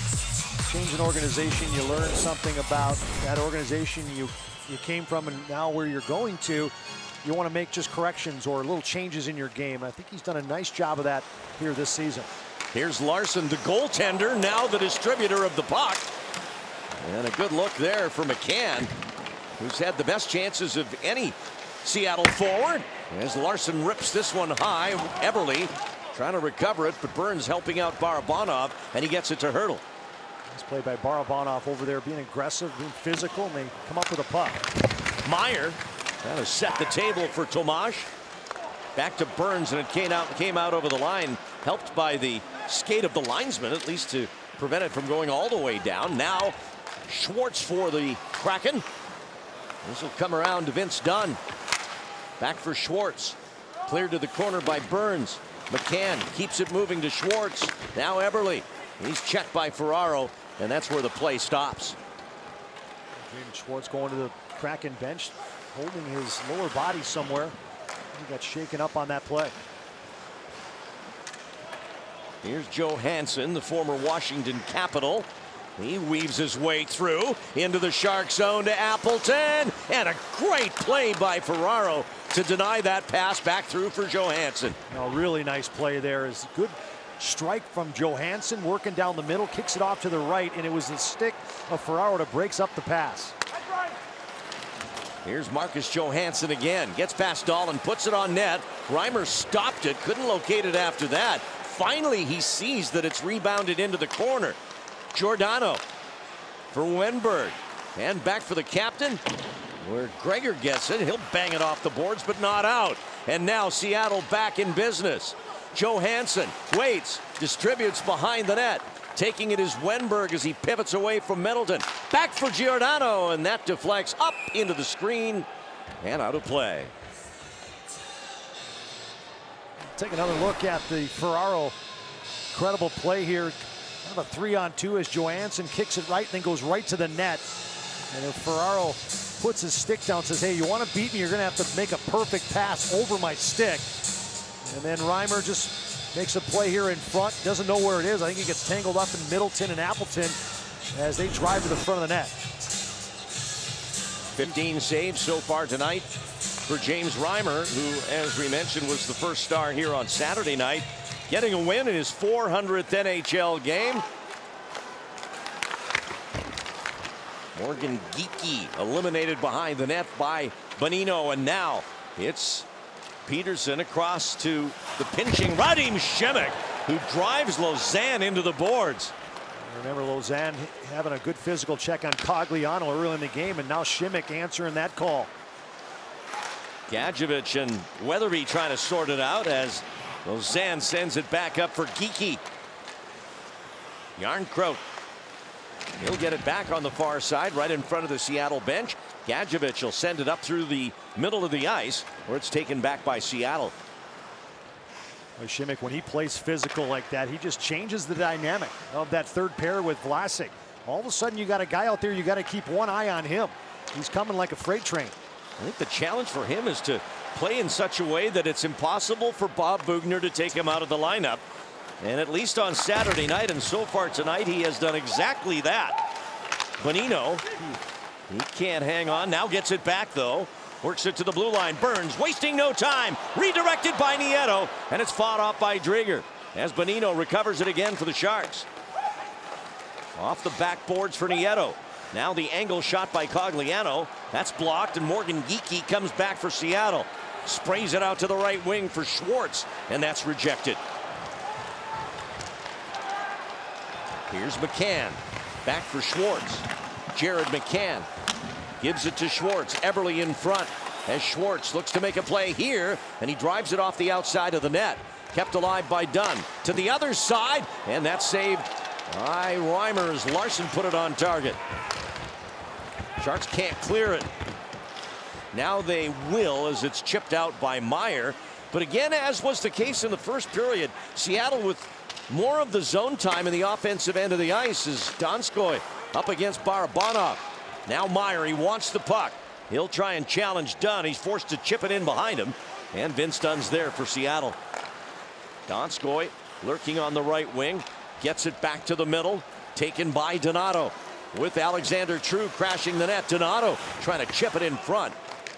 change an organization, you learn something about that organization you came from, and now where you're going to, you want to make just corrections or little changes in your game. I think he's done a nice job of that here this season. Here's Larson, the goaltender, now the distributor of the puck. And a good look there for McCann, who's had the best chances of any Seattle forward. As Larson rips this one high, Eberle trying to recover it, but Burns helping out Barabanov, and he gets it to Hurdle. It's played by Barabanov over there, being aggressive, being physical, and they come up with a puck. Meyer trying to set the table for Tomash. Back to Burns, and it came out over the line, helped by the skate of the linesman, at least to prevent it from going all the way down. Now Schwartz for the Kraken. This will come around to Vince Dunn. Back for Schwartz. Cleared to the corner by Burns. McCann keeps it moving to Schwartz. Now Eberle. He's checked by Ferraro, and that's where the play stops. Schwartz going to the Kraken bench, holding his lower body somewhere. He got shaken up on that play. Here's Johansson, the former Washington Capital. He weaves his way through into the Shark zone to Appleton. And a great play by Ferraro to deny that pass back through for Johansson. A really nice play there. Is good strike from Johansson, working down the middle, kicks it off to the right, and it was the stick of Ferraro that breaks up the pass. Here's Marcus Johansson again. Gets past Dahlin, puts it on net. Reimer stopped it, couldn't locate it after that. Finally, he sees that it's rebounded into the corner. Giordano for Wenberg. And back for the captain, where Gregor gets it. He'll bang it off the boards, but not out. And now Seattle back in business. Johansson waits, distributes behind the net. Taking it is Wenberg as he pivots away from Middleton. Back for Giordano, and that deflects up into the screen and out of play. Take another look at the Ferraro incredible play here. Kind of a 3-on-2 as Johansson kicks it right, then goes right to the net. And if Ferraro puts his stick down, says, hey, you want to beat me, you're going to have to make a perfect pass over my stick. And then Reimer just makes a play here in front, doesn't know where it is. I think he gets tangled up in Middleton and Appleton as they drive to the front of the net. 15 saves so far tonight for James Reimer, who, as we mentioned, was the first star here on Saturday night, getting a win in his 400th NHL game. Morgan Geekie eliminated behind the net by Bonino, and now it's Peterson across to the pinching Radim Šimić, who drives Lausanne into the boards. Remember Lausanne having a good physical check on Cogliano early in the game, and now Šimić answering that call. Gadjevich and Weatherby trying to sort it out as Lausanne sends it back up for Geekie. Järnkrok. He'll get it back on the far side right in front of the Seattle bench. Gadjevich will send it up through the middle of the ice where it's taken back by Seattle. Šimić, when he plays physical like that, he just changes the dynamic of that third pair with Vlasic. All of a sudden you got a guy out there, you got to keep one eye on him. He's coming like a freight train. I think the challenge for him is to play in such a way that it's impossible for Bob Boughner to take him out of the lineup. And at least on Saturday night and so far tonight, he has done exactly that. Bonino, he can't hang on. Now gets it back, though. Works it to the blue line. Burns wasting no time. Redirected by Nieto. And it's fought off by Drieger as Bonino recovers it again for the Sharks. Off the backboards for Nieto. Now the angle shot by Cogliano. That's blocked, and Morgan Geekie comes back for Seattle. Sprays it out to the right wing for Schwartz, and that's rejected. Here's McCann. Back for Schwartz. Jared McCann gives it to Schwartz. Eberle in front as Schwartz looks to make a play here, and he drives it off the outside of the net. Kept alive by Dunn. To the other side, and that's saved by Reimer as Larson put it on target. Sharks can't clear it. Now they will as it's chipped out by Meier. But again, as was the case in the first period, Seattle with more of the zone time in the offensive end of the ice is Donskoy up against Barabanov. Now Meier, he wants the puck. He'll try and challenge Dunn. He's forced to chip it in behind him. And Vince Dunn's there for Seattle. Donskoy lurking on the right wing. Gets it back to the middle. Taken by Donato. With Alexander True crashing the net. Donato trying to chip it in front.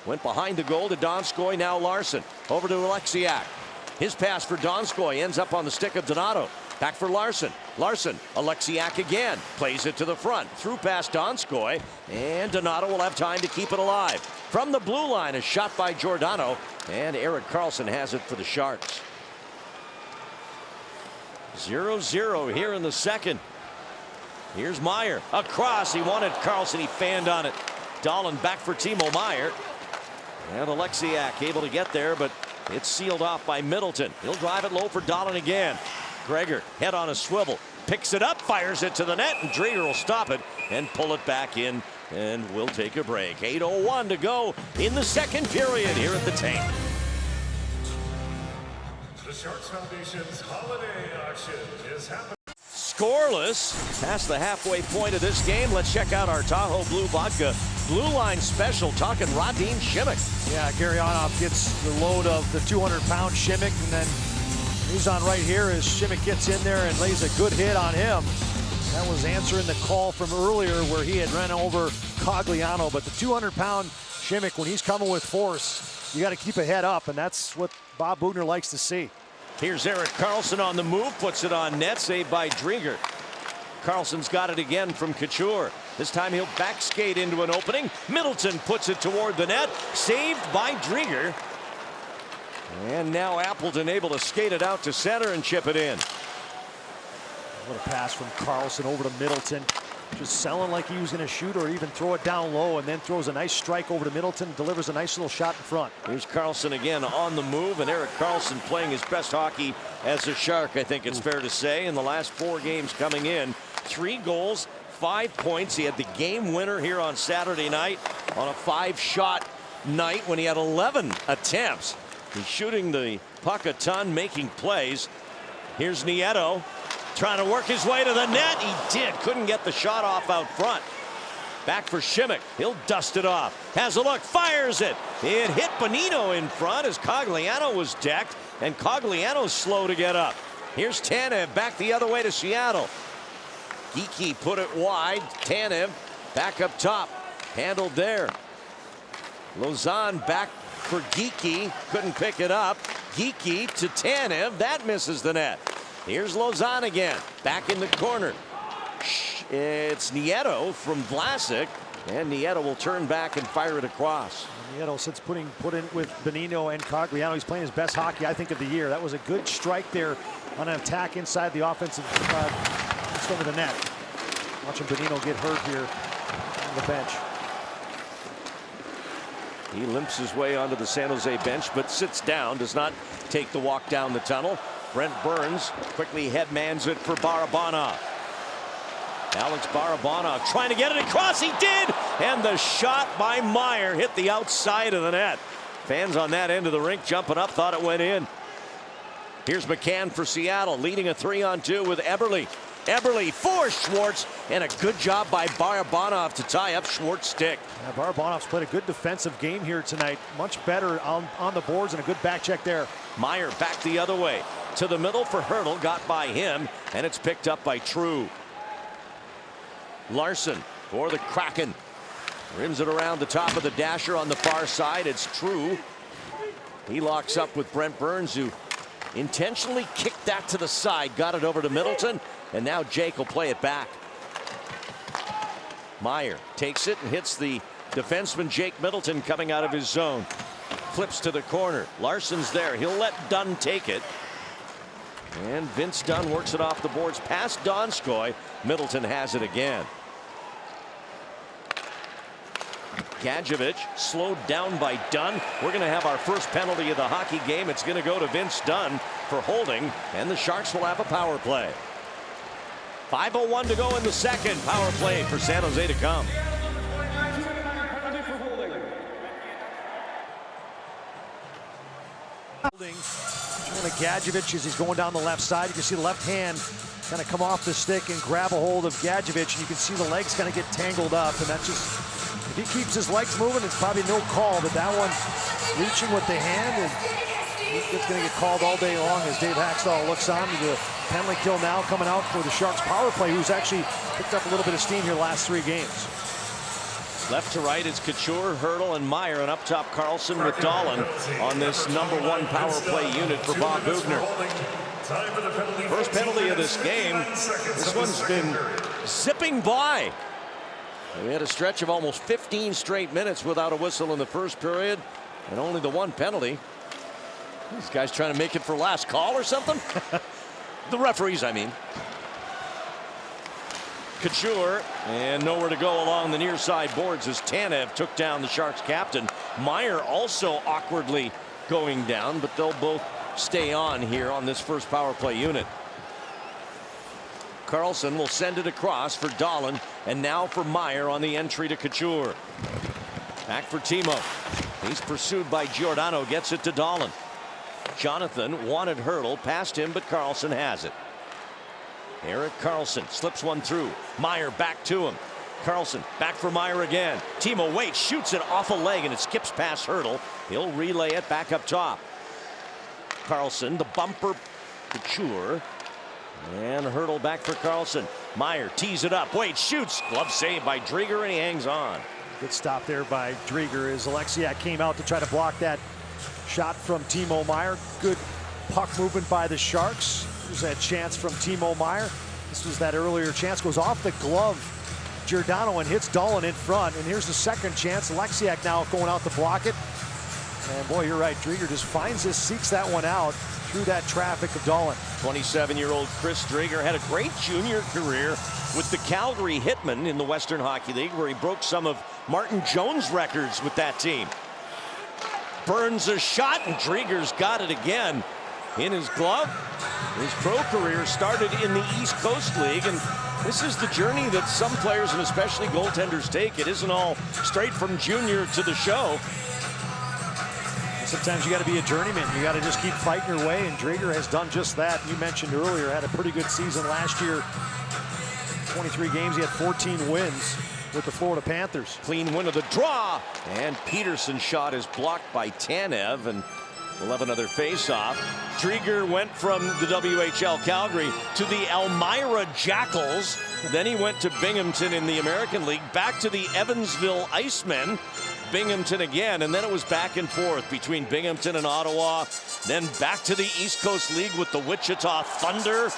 Went behind the goal to Donskoy. Now Larson. Over to Alexiak. His pass for Donskoy ends up on the stick of Donato. Back for Larson. Larson, Alexiak again. Plays it to the front. Through past Donskoy. And Donato will have time to keep it alive. From the blue line, a shot by Giordano. And Erik Karlsson has it for the Sharks. 0-0 here in the second. Here's Meier. Across. He wanted Karlsson. He fanned on it. Dahlin back for Timo Meier. And Alexiak able to get there, but it's sealed off by Middleton. He'll drive it low for Dahlin again. Gregor, head on a swivel. Picks it up, fires it to the net, and Drieger will stop it and pull it back in And we'll take a break. 8:01 to go in the second period here at the tank. The Sharks Foundation's holiday auction is happening. Scoreless past the halfway point of this game. Let's check out our Tahoe Blue Vodka Blue Line Special, talking Radim Shimmick. Yeah, Gary Onoff gets the load of the 200-pound Shimmick, and then he's on right here as Shimmick gets in there and lays a good hit on him. That was answering the call from earlier where he had run over Cogliano, but the 200-pound Shimmick, when he's coming with force, you got to keep a head up, and that's what Bob Bugner likes to see. Here's Erik Karlsson on the move, puts it on net, saved by Drieger. Karlsson's got it again from Couture. This time he'll back skate into an opening. Middleton puts it toward the net, saved by Drieger. And now Appleton able to skate it out to center and chip it in. What a pass from Karlsson over to Middleton. Just selling like he was going to shoot or even throw it down low, and then throws a nice strike over to Middleton, delivers a nice little shot in front. Here's Karlsson again on the move, and Erik Karlsson playing his best hockey as a Shark, I think it's fair to say, in the last 4 games coming in. 3 goals, 5 points. He had the game winner here on Saturday night on a 5-shot night when he had 11 attempts. He's shooting the puck a ton, making plays. Here's Nieto trying to work his way to the net. He did. Couldn't get the shot off out front. Back for Shimmick. He'll dust it off. Has a look. Fires it. It hit Bonino in front as Cogliano was decked. And Cogliano's slow to get up. Here's Tanev back the other way to Seattle. Geekie put it wide. Tanev back up top. Handled there. Lausanne back for Geekie. Couldn't pick it up. Geekie to Tanev. That misses the net. Here's Lausanne again, back in the corner. It's Nieto from Vlasic, and Nieto will turn back and fire it across. Nieto, since put in with Bonino and Cogliano, he's playing his best hockey, I think, of the year. That was a good strike there on an attack inside the offensive over the net. Watching Bonino get hurt here on the bench. He limps his way onto the San Jose bench, but sits down, does not take the walk down the tunnel. Brent Burns quickly headmans it for Barabanov. Alex Barabanov trying to get it across. He did! And the shot by Meyer hit the outside of the net. Fans on that end of the rink jumping up, thought it went in. Here's McCann for Seattle, leading a 3-on-2 with Eberle. Eberle for Schwartz, and a good job by Barabanov to tie up Schwartz's stick. Yeah, Barabanov's played a good defensive game here tonight. Much better on the boards, and a good back check there. Meyer back the other way to the middle for Hurdle, got by him, and it's picked up by True. Larson for the Kraken. Rims it around the top of the dasher on the far side. It's True. He locks up with Brent Burns, who intentionally kicked that to the side, got it over to Middleton, and now Jake will play it back. Meyer takes it and hits the defenseman Jake Middleton coming out of his zone. Flips to the corner. Larson's there. He'll let Dunn take it. And Vince Dunn works it off the boards past Donskoy. Middleton has it again. Gadjevich slowed down by Dunn. We're going to have our first penalty of the hockey game. It's going to go to Vince Dunn for holding, and the Sharks will have a power play. 5:01 to go in the second. Power play for San Jose to come. Gadjevich as he's going down the left side. You can see the left hand kind of come off the stick and grab a hold of Gadjevich, and you can see the legs kind of get tangled up, and that's just, if he keeps his legs moving, it's probably no call, but that one reaching with the hand, and it's going to get called all day long as Dave Hackstall looks on to the penalty kill now coming out for the Sharks power play, who's actually picked up a little bit of steam here the last 3 games. Left to right is Couture, Hurdle, and Meyer, and up top Karlsson with Dahlin on this #1 power play unit for Bob Bugner. First penalty of this game. This one's been zipping by. We had a stretch of almost 15 straight minutes without a whistle in the first period, and only the 1 penalty. These guys trying to make it for last call or something? The referees, I mean. Couture, and nowhere to go along the near side boards as Tanev took down the Sharks captain. Meyer also awkwardly going down, but they'll both stay on here on this first power play unit. Carlson will send it across for Dahlin, and now for Meyer on the entry to Couture. Back for Timo. He's pursued by Giordano, gets it to Dahlin. Jonathan wanted Hurdle, past him, but Carlson has it. Erik Karlsson slips one through. Meyer back to him. Karlsson back for Meyer again. Timo waits, shoots it off a leg, and it skips past Hurdle. He'll relay it back up top. Karlsson, the bumper, Couture, and Hurdle back for Karlsson. Meyer tees it up, waits, shoots. Glove save by Drieger, and he hangs on. Good stop there by Drieger as Alexiak came out to try to block that shot from Timo Meyer. Good puck movement by the Sharks. There's that chance from Timo Meyer. This was that earlier chance, goes off the glove Giordano and hits Dahlin in front. And here's the second chance. Alexiak now going out to block it. And boy, you're right, Drieger just finds this, seeks that one out through that traffic of Dahlin. 27-year-old Chris Drieger had a great junior career with the Calgary Hitmen in the Western Hockey League, where he broke some of Martin Jones' records with that team. Burns a shot, and Drieger's got it again in his glove. His pro career started in the East Coast League, and this is the journey that some players, and especially goaltenders, take. It isn't all straight from junior to the show. Sometimes you got to be a journeyman. You got to just keep fighting your way, and Drieger has done just that. You mentioned earlier, had a pretty good season last year. 23 games, he had 14 wins with the Florida Panthers. Clean win of the draw, and Peterson's shot is blocked by Tanev, and we'll have another face-off. Drieger went from the WHL Calgary to the Elmira Jackals. Then he went to Binghamton in the American League, back to the Evansville Icemen. Binghamton again, and then it was back and forth between Binghamton and Ottawa, then back to the East Coast League with the Wichita Thunder.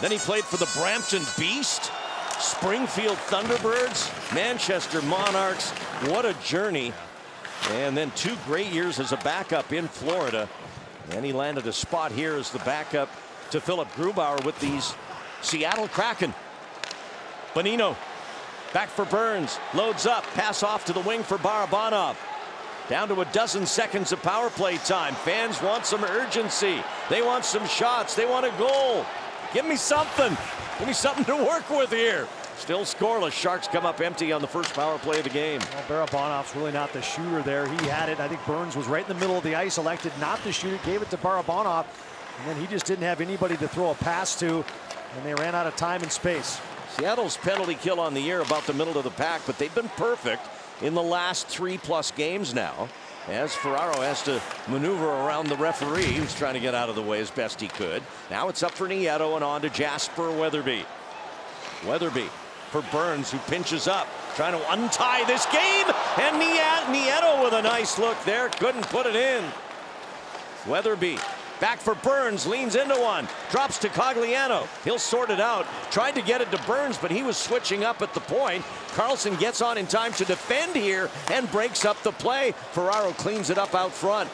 Then he played for the Brampton Beast, Springfield Thunderbirds, Manchester Monarchs. What a journey. And then 2 great years as a backup in Florida, and he landed a spot here as the backup to Philip Grubauer with these Seattle Kraken. Bonino back for Burns, loads up, pass off to the wing for Barabanov. Down to a dozen seconds of power play time. Fans want some urgency. They want some shots. They want a goal. Give me something. Give me something to work with here. Still scoreless. Sharks come up empty on the first power play of the game. Well, Barabanov's really not the shooter there. He had it. I think Burns was right in the middle of the ice, elected not to shoot it, gave it to Barabanov, and then he just didn't have anybody to throw a pass to, and they ran out of time and space. Seattle's penalty kill on the year about the middle of the pack, but they've been perfect in the last 3+ games now, as Ferraro has to maneuver around the referee, who's trying to get out of the way as best he could. Now it's up for Nieto and on to Jasper Weatherby. Weatherby for Burns, who pinches up, trying to untie this game, and Nieto with a nice look there, couldn't put it in. Weatherby back for Burns, leans into one, drops to Cogliano. He'll sort it out. Tried to get it to Burns, but he was switching up at the point. Karlsson gets on in time to defend here and breaks up the play. Ferraro cleans it up out front.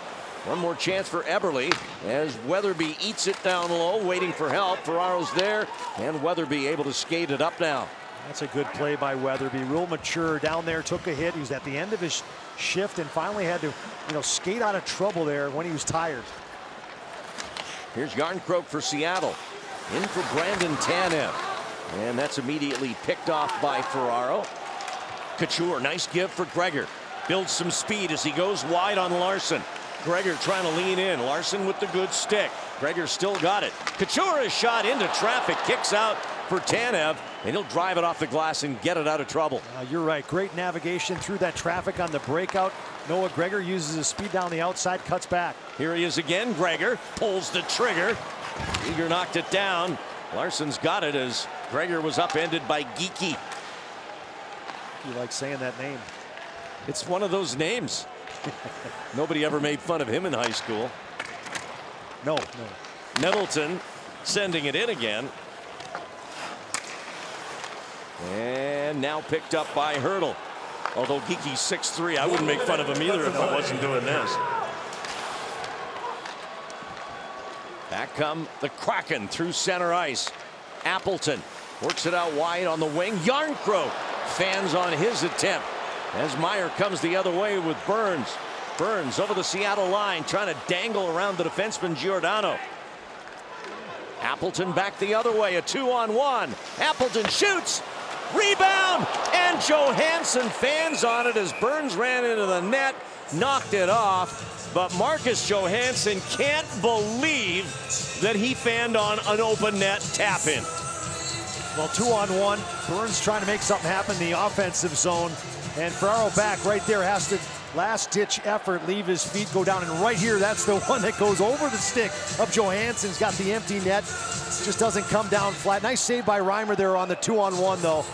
One more chance for Eberle as Weatherby eats it down low, waiting for help. Ferraro's there, and Weatherby able to skate it up now. That's a good play by Weatherby. Real mature down there, took a hit. He was at the end of his shift and finally had to, skate out of trouble there when he was tired. Here's Yarncroke for Seattle. In for Brandon Tanev. And that's immediately picked off by Ferraro. Couture, nice give for Gregor. Builds some speed as he goes wide on Larson. Gregor trying to lean in. Larson with the good stick. Gregor still got it. Couture is shot into traffic, kicks out for Tanev, and he'll drive it off the glass and get it out of trouble. You're right. Great navigation through that traffic on the breakout. Noah Gregor uses his speed down the outside, cuts back. Here he is again. Gregor pulls the trigger. Eager knocked it down. Larson's got it as Gregor was upended by Geeky. You like saying that name. It's one of those names. Nobody ever made fun of him in high school. No. Nettleton sending it in again. And now picked up by Hurdle. Although Geeky's 6'3", I wouldn't make fun of him either if I wasn't doing this. Back come the Kraken through center ice. Appleton works it out wide on the wing. Yarncroke fans on his attempt as Meyer comes the other way with Burns. Burns over the Seattle line, trying to dangle around the defenseman Giordano. Appleton back the other way, a 2-on-1. Appleton shoots, rebound, and Johansson fans on it as Burns ran into the net, knocked it off. But Marcus Johansson can't believe that he fanned on an open net tap-in. Well, 2-on-1. Burns trying to make something happen in the offensive zone. And Ferraro back right there has to last-ditch effort, leave his feet, go down. And right here, that's the one that goes over the stick of Johansson's got the empty net. Just doesn't come down flat. Nice save by Reimer there on the 2-on-1, though.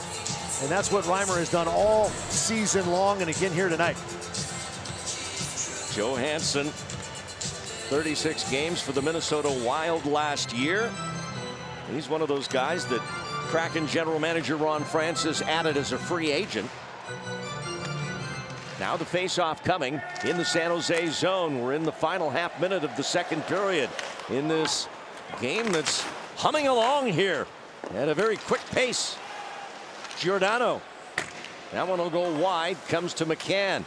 And that's what Reimer has done all season long and again here tonight. Johansson, 36 games for the Minnesota Wild last year. He's one of those guys that Kraken general manager Ron Francis added as a free agent. Now the face-off coming in the San Jose zone. We're in the final half minute of the second period in this game that's humming along here at a very quick pace. Giordano. That one will go wide, comes to McCann.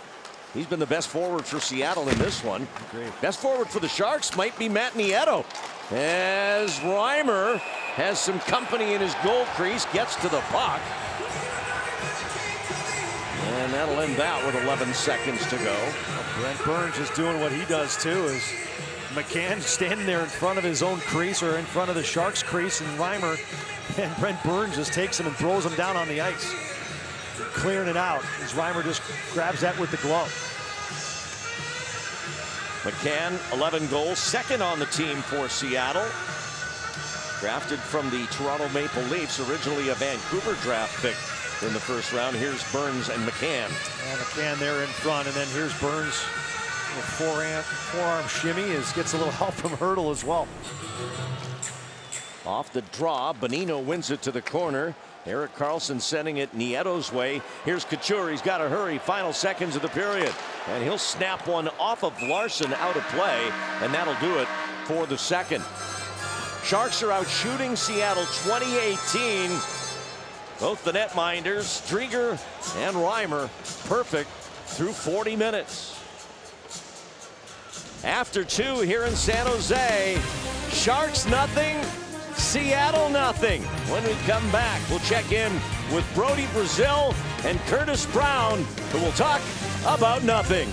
He's been the best forward for Seattle in this one. Great. Best forward for the Sharks might be Matt Nieto, as Reimer has some company in his goal crease, gets to the puck. And that'll end that with 11 seconds to go. Brent Burns is doing what he does too, is McCann standing there in front of his own crease or in front of the Sharks crease, and Reimer and Brent Burns just takes him and throws him down on the ice. Clearing it out as Reimer just grabs that with the glove. McCann, 11 goals, second on the team for Seattle. Drafted from the Toronto Maple Leafs, originally a Vancouver draft pick in the first round. Here's Burns and McCann. And McCann there in front, and then here's Burns. A forearm shimmy gets a little help from Hurdle as well. Off the draw, Bonino wins it to the corner. Erik Karlsson sending it Nieto's way. Here's Couture. He's got to hurry. Final seconds of the period. And he'll snap one off of Larson out of play. And that'll do it for the second. Sharks are out shooting Seattle 2018. Both the netminders, Drieger and Reimer, perfect through 40 minutes. After 2 here in San Jose, Sharks nothing, Seattle nothing. When we come back, we'll check in with Brody Brazil and Curtis Brown, who will talk about nothing.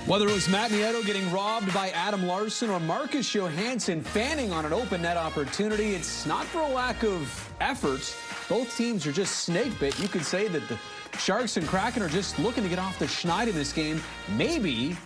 Whether it was Matt Nieto getting robbed by Adam Larson or Marcus Johansson fanning on an open net opportunity, it's not for a lack of effort. Both teams are just snake bit. You could say that the Sharks and Kraken are just looking to get off the schneid in this game. Maybe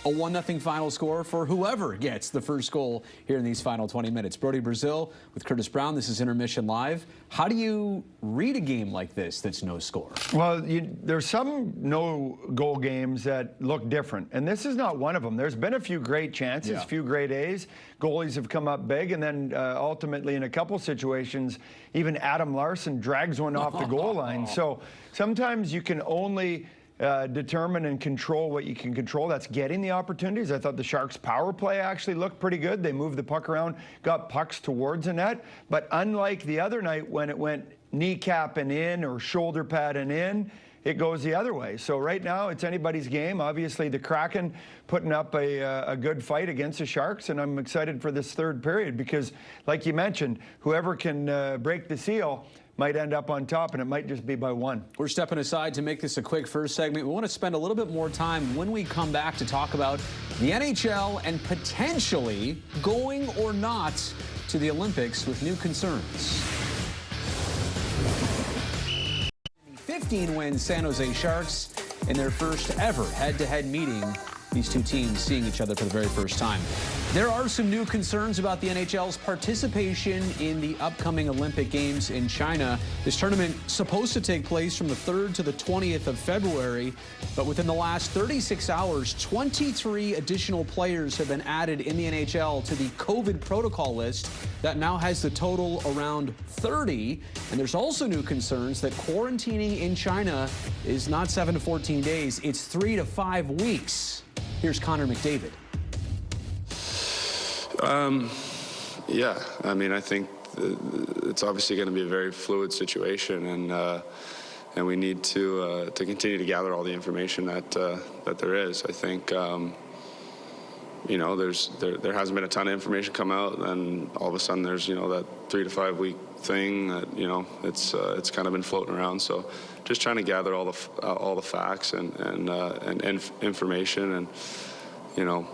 a 1-0 final score for whoever gets the first goal here in these final 20 minutes. Brody Brazil with Curtis Brown. This is Intermission Live. How do you read a game like this that's no score? Well, there's some no-goal games that look different, and this is not one of them. There's been a few great chances, few great A's. Goalies have come up big, and then ultimately in a couple situations, even Adam Larson drags one off the goal line. So sometimes you can only determine and control what you can control. That's getting the opportunities. I thought the Sharks' power play actually looked pretty good. They moved the puck around, got pucks towards the net. But unlike the other night when it went kneecap and in or shoulder pad and in, it goes the other way. So right now it's anybody's game. Obviously the Kraken putting up a good fight against the Sharks, and I'm excited for this third period because, like you mentioned, whoever can break the seal might end up on top, and it might just be by 1. We're stepping aside to make this a quick first segment. We want to spend a little bit more time when we come back to talk about the NHL and potentially going or not to the Olympics with new concerns. 15-win San Jose Sharks in their first ever head-to-head meeting. These two teams seeing each other for the very first time. There are some new concerns about the NHL's participation in the upcoming Olympic Games in China. This tournament is supposed to take place from the 3rd to the 20th of February, but within the last 36 hours, 23 additional players have been added in the NHL to the COVID protocol list that now has the total around 30. And there's also new concerns that quarantining in China is not 7 to 14 days, it's 3 to 5 weeks. Here's Connor McDavid. Yeah, I mean, I think it's obviously going to be a very fluid situation, and we need to continue to gather all the information that there is. I think, you know, there hasn't been a ton of information come out, and all of a sudden there's, you know, that 3 to 5 week thing that, you know, it's kind of been floating around. So just trying to gather all the facts and information, and you know,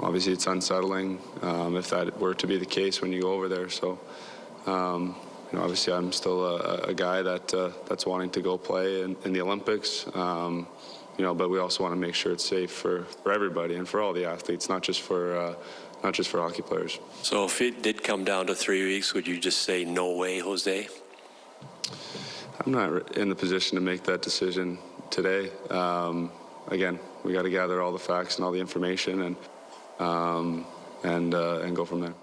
obviously it's unsettling if that were to be the case when you go over there. So you know, obviously I'm still a guy that's wanting to go play in the Olympics. You know, but we also want to make sure it's safe for everybody and for all the athletes, not just for hockey players. So if it did come down to 3 weeks, would you just say no way, Jose? I'm not in the position to make that decision today. Again, we got to gather all the facts and all the information and go from there.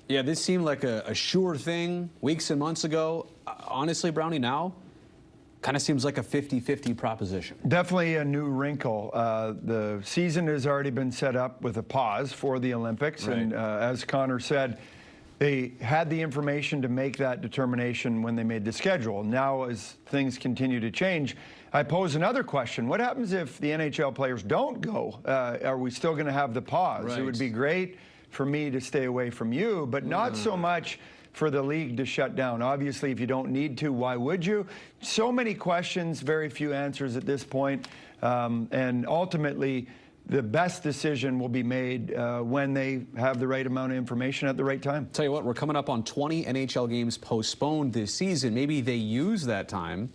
Yeah, this seemed like a sure thing weeks and months ago. Honestly, Brownie, now kind of seems like a 50-50 proposition. Definitely a new wrinkle. The season has already been set up with a pause for the Olympics. Right. And as Connor said, they had the information to make that determination when they made the schedule. Now, as things continue to change, I pose another question. What happens if the NHL players don't go? Are we still going to have the pause? Right. It would be great for me to stay away from you, but not so much for the league to shut down. Obviously, if you don't need to, why would you? So many questions, very few answers at this point. And ultimately, the best decision will be made when they have the right amount of information at the right time. Tell you what, we're coming up on 20 NHL games postponed this season. Maybe they use that time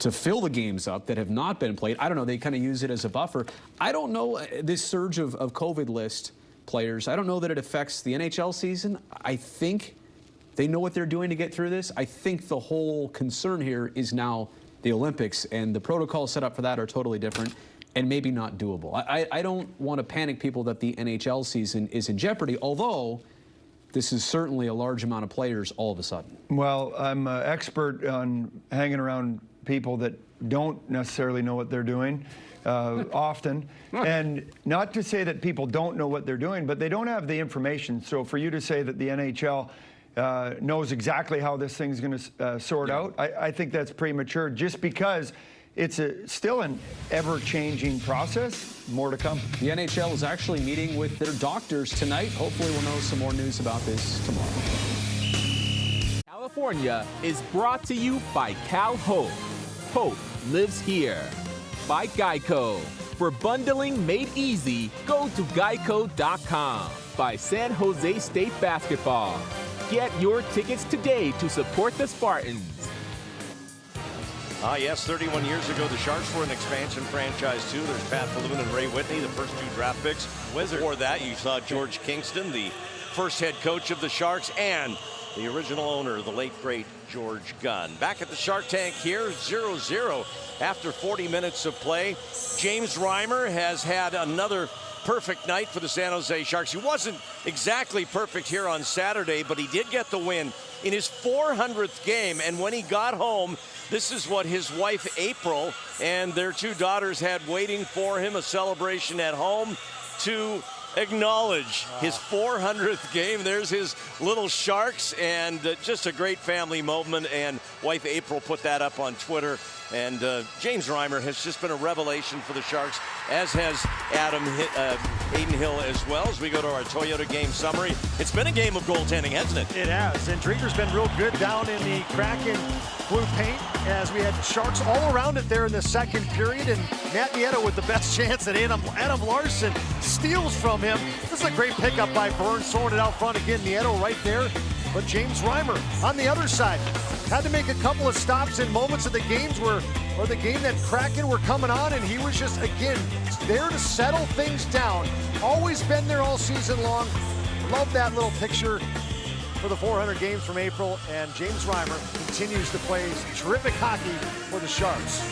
to fill the games up that have not been played. I don't know, they kind of use it as a buffer. I don't know, this surge of COVID list players, I don't know that it affects the NHL season. I think they know what they're doing to get through this. I think the whole concern here is now the Olympics, and the protocols set up for that are totally different and maybe not doable. I don't want to panic people that the NHL season is in jeopardy, although this is certainly a large amount of players all of a sudden. Well, I'm an expert on hanging around people that don't necessarily know what they're doing often. And not to say that people don't know what they're doing, but they don't have the information. So for you to say that the NHL knows exactly how this thing's going to sort out, I think that's premature, just because it's still an ever-changing process. More to come. The NHL is actually meeting with their doctors tonight. Hopefully we'll know some more news about this tomorrow. California is brought to you by Cal Hope. Hope lives here. By Geico. For bundling made easy, go to geico.com. By San Jose State Basketball. Get your tickets today to support the Spartans. Yes, 31 years ago, the Sharks were an expansion franchise, too. There's Pat Falloon and Ray Whitney, the first 2 draft picks. Before that, you saw George Kingston, the first head coach of the Sharks, and the original owner, the late, great George Gunn. Back at the Shark Tank here, 0-0 after 40 minutes of play. James Reimer has had another perfect night for the San Jose Sharks. He wasn't exactly perfect here on Saturday, but he did get the win in his 400th game. And when he got home, this is what his wife, April, and their 2 daughters had waiting for him, a celebration at home to acknowledge his 400th game. There's his little Sharks, and just a great family moment. And wife April put that up on Twitter. And James Reimer has just been a revelation for the Sharks, as has Aiden Hill as well. As we go to our Toyota game summary, it's been a game of goaltending, hasn't it? It has, and Drieger's been real good down in the Kraken blue paint, as we had Sharks all around it there in the second period, and Matt Nieto with the best chance, and Adam Larson steals from him. This is a great pickup by Burns, throwing it out front again. Nieto right there, but James Reimer on the other side had to make a couple of stops in moments of the games or the game that Kraken were coming on, and he was just, again, there to settle things down. Always been there all season long. Love that little picture for the 400 games from April, and James Reimer continues to play terrific hockey for the Sharks.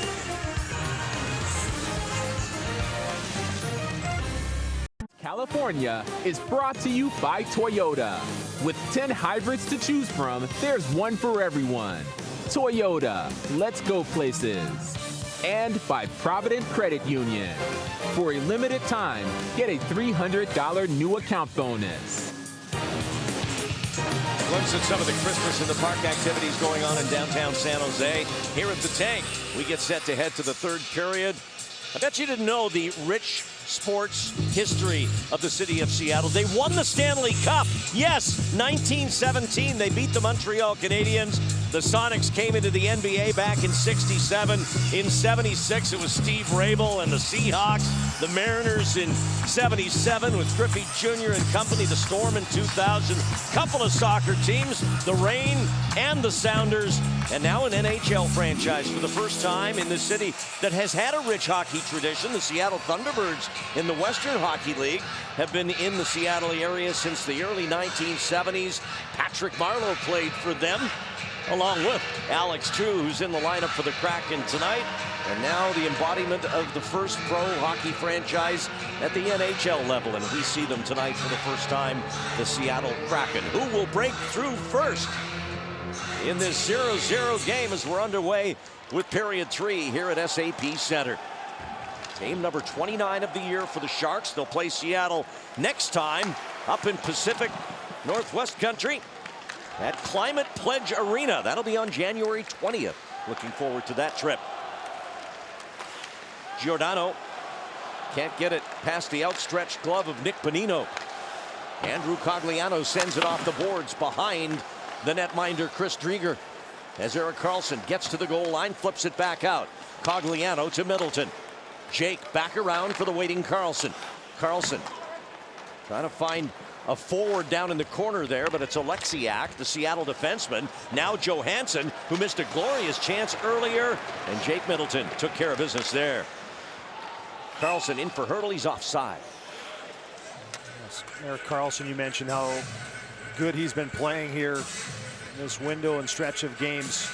California is brought to you by Toyota. With 10 hybrids to choose from, there's one for everyone. Toyota, let's go places. And by Provident Credit Union. For a limited time, get a $300 new account bonus. Glimpse at some of the Christmas in the Park activities going on in downtown San Jose. Here at the Tank, we get set to head to the 3rd period. I bet you didn't know the rich sports history of the city of Seattle. They won the Stanley Cup. Yes, 1917. They beat the Montreal Canadiens. The Sonics came into the NBA back in '67. In '76, it was Steve Rabel and the Seahawks. The Mariners in '77 with Griffey Jr. and company. The Storm in 2000. Couple of soccer teams, the Reign and the Sounders. And now an NHL franchise for the first time in the city that has had a rich hockey tradition. The Seattle Thunderbirds in the Western Hockey League have been in the Seattle area since the early 1970s. Patrick Marleau played for them, along with Alex True, who's in the lineup for the Kraken tonight. And now the embodiment of the first pro hockey franchise at the NHL level. And we see them tonight for the first time, the Seattle Kraken. Who will break through first in this 0-0 game as we're underway with period 3 here at SAP Center? Game number 29 of the year for the Sharks. They'll play Seattle next time up in Pacific Northwest Country at Climate Pledge Arena. That'll be on January 20th. Looking forward to that trip. Giordano can't get it past the outstretched glove of Nick Bonino. Andrew Cogliano sends it off the boards behind the netminder Chris Drieger. As Erik Karlsson gets to the goal line, flips it back out. Cogliano to Middleton. Jake back around for the waiting Karlsson. Karlsson trying to find a forward down in the corner there, but it's Alexiak, the Seattle defenseman. Now Johansson, who missed a glorious chance earlier, and Jake Middleton took care of business there. Karlsson in for Hurdle, he's offside. Yes, Erik Karlsson, you mentioned how good he's been playing here in this window and stretch of games.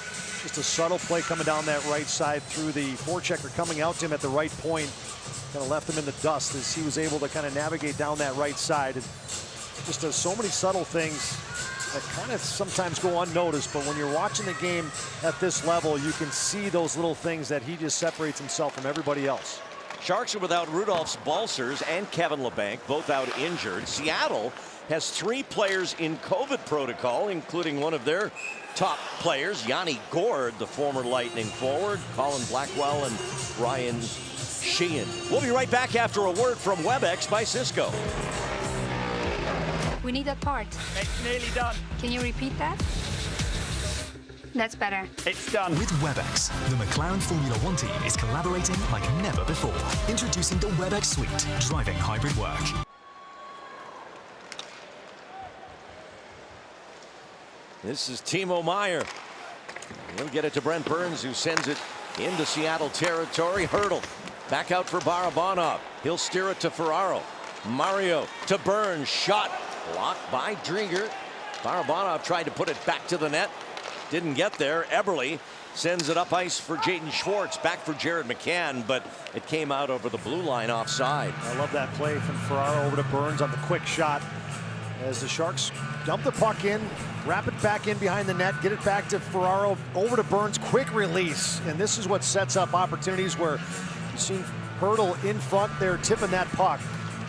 Just a subtle play coming down that right side through the forechecker, coming out to him at the right point. Kind of left him in the dust as he was able to kind of navigate down that right side. And just does so many subtle things that kind of sometimes go unnoticed, but when you're watching the game at this level, you can see those little things that he just separates himself from everybody else. Sharks are without Rudolph Balcers and Kevin Labanc, both out injured. Seattle has 3 players in COVID protocol, including one of their top players, Yanni Gourde, the former Lightning forward, Colin Blackwell and Ryan Sheehan. We'll be right back after a word from WebEx by Cisco. We need that part. It's nearly done. Can you repeat that? That's better. It's done. With WebEx, the McLaren Formula One team is collaborating like never before. Introducing the WebEx Suite, driving hybrid work. This is Timo Meier. He'll get it to Brent Burns, who sends it into Seattle territory. Hurdle back out for Barabanov. He'll steer it to Ferraro. Mario to Burns. Shot blocked by Drieger. Barabanov tried to put it back to the net. Didn't get there. Eberle sends it up ice for Jaden Schwartz. Back for Jared McCann, but it came out over the blue line offside. I love that play from Ferraro over to Burns on the quick shot. As the Sharks dump the puck in, wrap it back in behind the net, get it back to Ferraro, over to Burns, quick release. And this is what sets up opportunities where you've seen Hurdle in front there tipping that puck.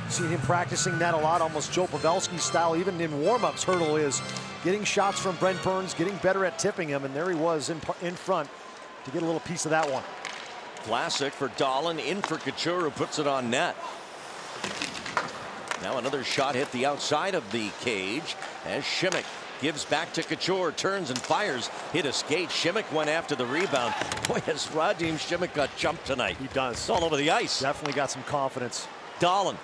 You've seen him practicing that a lot, almost Joe Pavelski style. Even in warm-ups, Hurdle is getting shots from Brent Burns, getting better at tipping him, and there he was in front to get a little piece of that one. Vlasic for Dahlin, in for Couture, who puts it on net. Now another shot hit the outside of the cage as Schimmick gives back to Couture, turns and fires. Hit a skate. Schimmick went after the rebound. Boy, has Radim Schimmick got jumped tonight. He does. It's all over the ice. Definitely got some confidence. Dahlin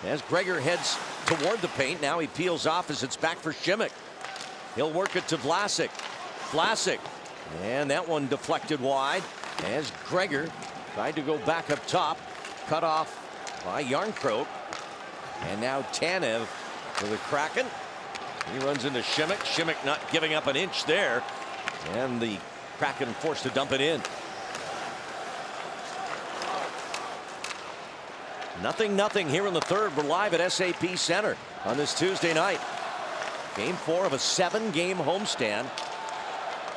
as Gregor heads toward the paint. Now he peels off as it's back for Schimmick. He'll work it to Vlasic. Vlasic. And that one deflected wide as Gregor tried to go back up top. Cut off by Yarncroke. And now Tanev for the Kraken. He runs into Schimmick. Schimmick not giving up an inch there. And the Kraken forced to dump it in. 0-0 here in the third. We're live at SAP Center on this Tuesday night. Game 4 of a 7-game homestand.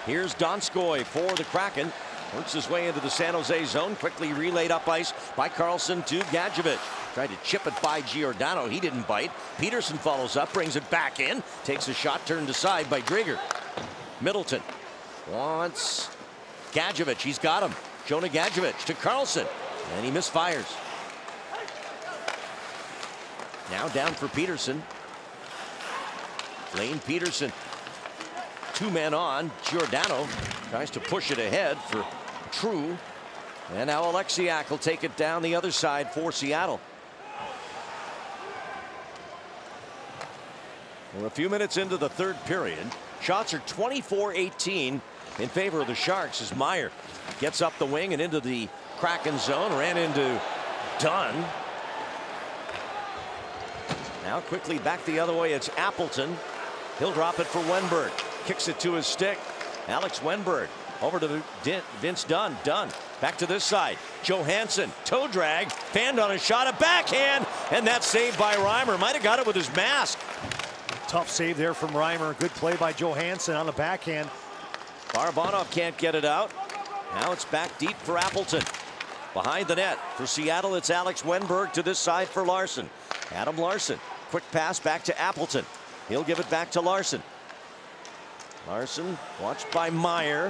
Here's Donskoy for the Kraken. Works his way into the San Jose zone. Quickly relayed up ice by Karlsson to Gadjevich. Tried to chip it by Giordano. He didn't bite. Peterson follows up, brings it back in. Takes a shot turned aside by Drieger. Middleton wants Gadjevich. He's got him. Jonah Gadjevich to Karlsson. And he misfires. Now down for Peterson. Lane Peterson. 2 men on. Giordano tries to push it ahead for True. And now Alexiak will take it down the other side for Seattle. We're a few minutes into the third period. Shots are 24-18 in favor of the Sharks as Meyer gets up the wing and into the Kraken zone. Ran into Dunn. Now quickly back the other way. It's Appleton. He'll drop it for Wenberg. Kicks it to his stick. Alex Wenberg over to Vince Dunn. Dunn back to this side. Johansson toe drag. Fanned on a shot. A backhand. And that's saved by Reimer. Might have got it with his mask. Tough save there from Reimer. Good play by Johansson on the backhand. Barabanov can't get it out. Now it's back deep for Appleton. Behind the net for Seattle, it's Alex Wenberg to this side for Larson. Adam Larson. Quick pass back to Appleton. He'll give it back to Larson. Larson watched by Meyer.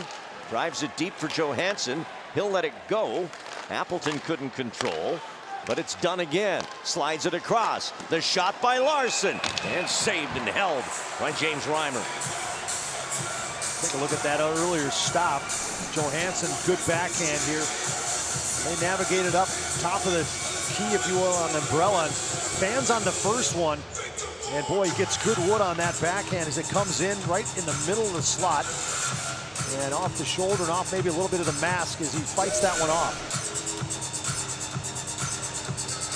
Drives it deep for Johansson. He'll let it go. Appleton couldn't control. But it's done again. Slides it across. The shot by Larson. And saved and held by James Reimer. Take a look at that earlier stop. Johansson, good backhand here. They navigated up top of the key, if you will, on the umbrella. And fans on the first one. And boy, he gets good wood on that backhand as it comes in right in the middle of the slot. And off the shoulder and off maybe a little bit of the mask as he fights that one off.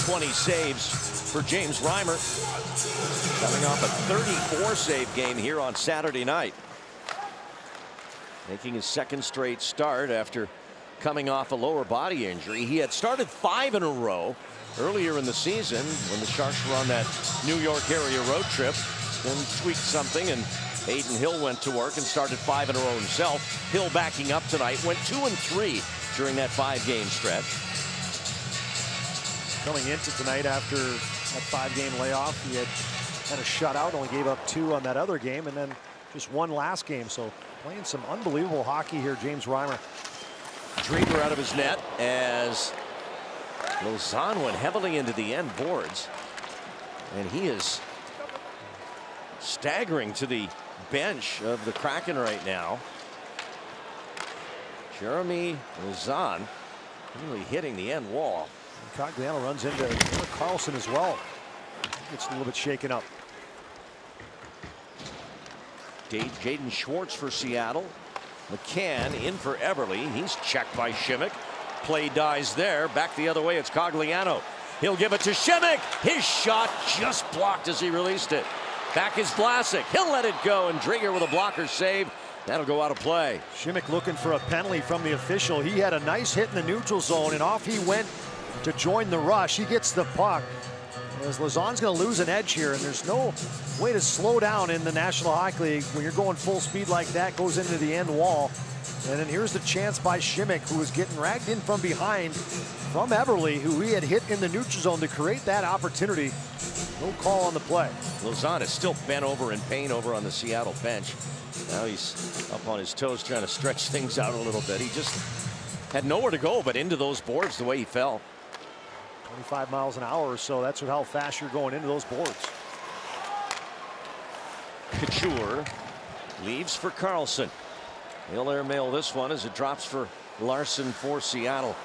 20 saves for James Reimer. Coming off a 34 save game here on Saturday night. Making his second straight start after coming off a lower body injury. He had started 5 in a row earlier in the season when the Sharks were on that New York area road trip. Then tweaked something and Aiden Hill went to work and started 5 in a row himself. Hill backing up tonight, went 2-3 during that 5-game stretch. Coming into tonight after that 5-game layoff, he had a shutout, only gave up 2 on that other game, and then just 1 last game. So playing some unbelievable hockey here, James Reimer. Draper out of his net as Lausanne went heavily into the end boards. And he is staggering to the bench of the Kraken right now. Jeremy Lausanne really hitting the end wall. Cogliano runs into Carlson as well. Gets a little bit shaken up. Jaden Schwartz for Seattle. McCann in for Everly. He's checked by Shimmick. Play dies there. Back the other way. It's Cogliano. He'll give it to Shimmick. His shot just blocked as he released it. Back is Vlasic. He'll let it go. And Drieger with a blocker save. That'll go out of play. Shimmick looking for a penalty from the official. He had a nice hit in the neutral zone, and off he went to join the rush. He gets the puck. As Lausanne's going to lose an edge here, and there's no way to slow down in the National Hockey League when you're going full speed like that. Goes into the end wall. And then here's the chance by Shimmick, who was getting ragged in from behind from Everly, who he had hit in the neutral zone to create that opportunity. No call on the play. Lausanne is still bent over in pain over on the Seattle bench. Now he's up on his toes trying to stretch things out a little bit. He just had nowhere to go but into those boards the way he fell. 25 miles an hour or so. That's how fast you're going into those boards. Couture leaves for Carlson. He'll airmail this one as it drops for Larson for Seattle.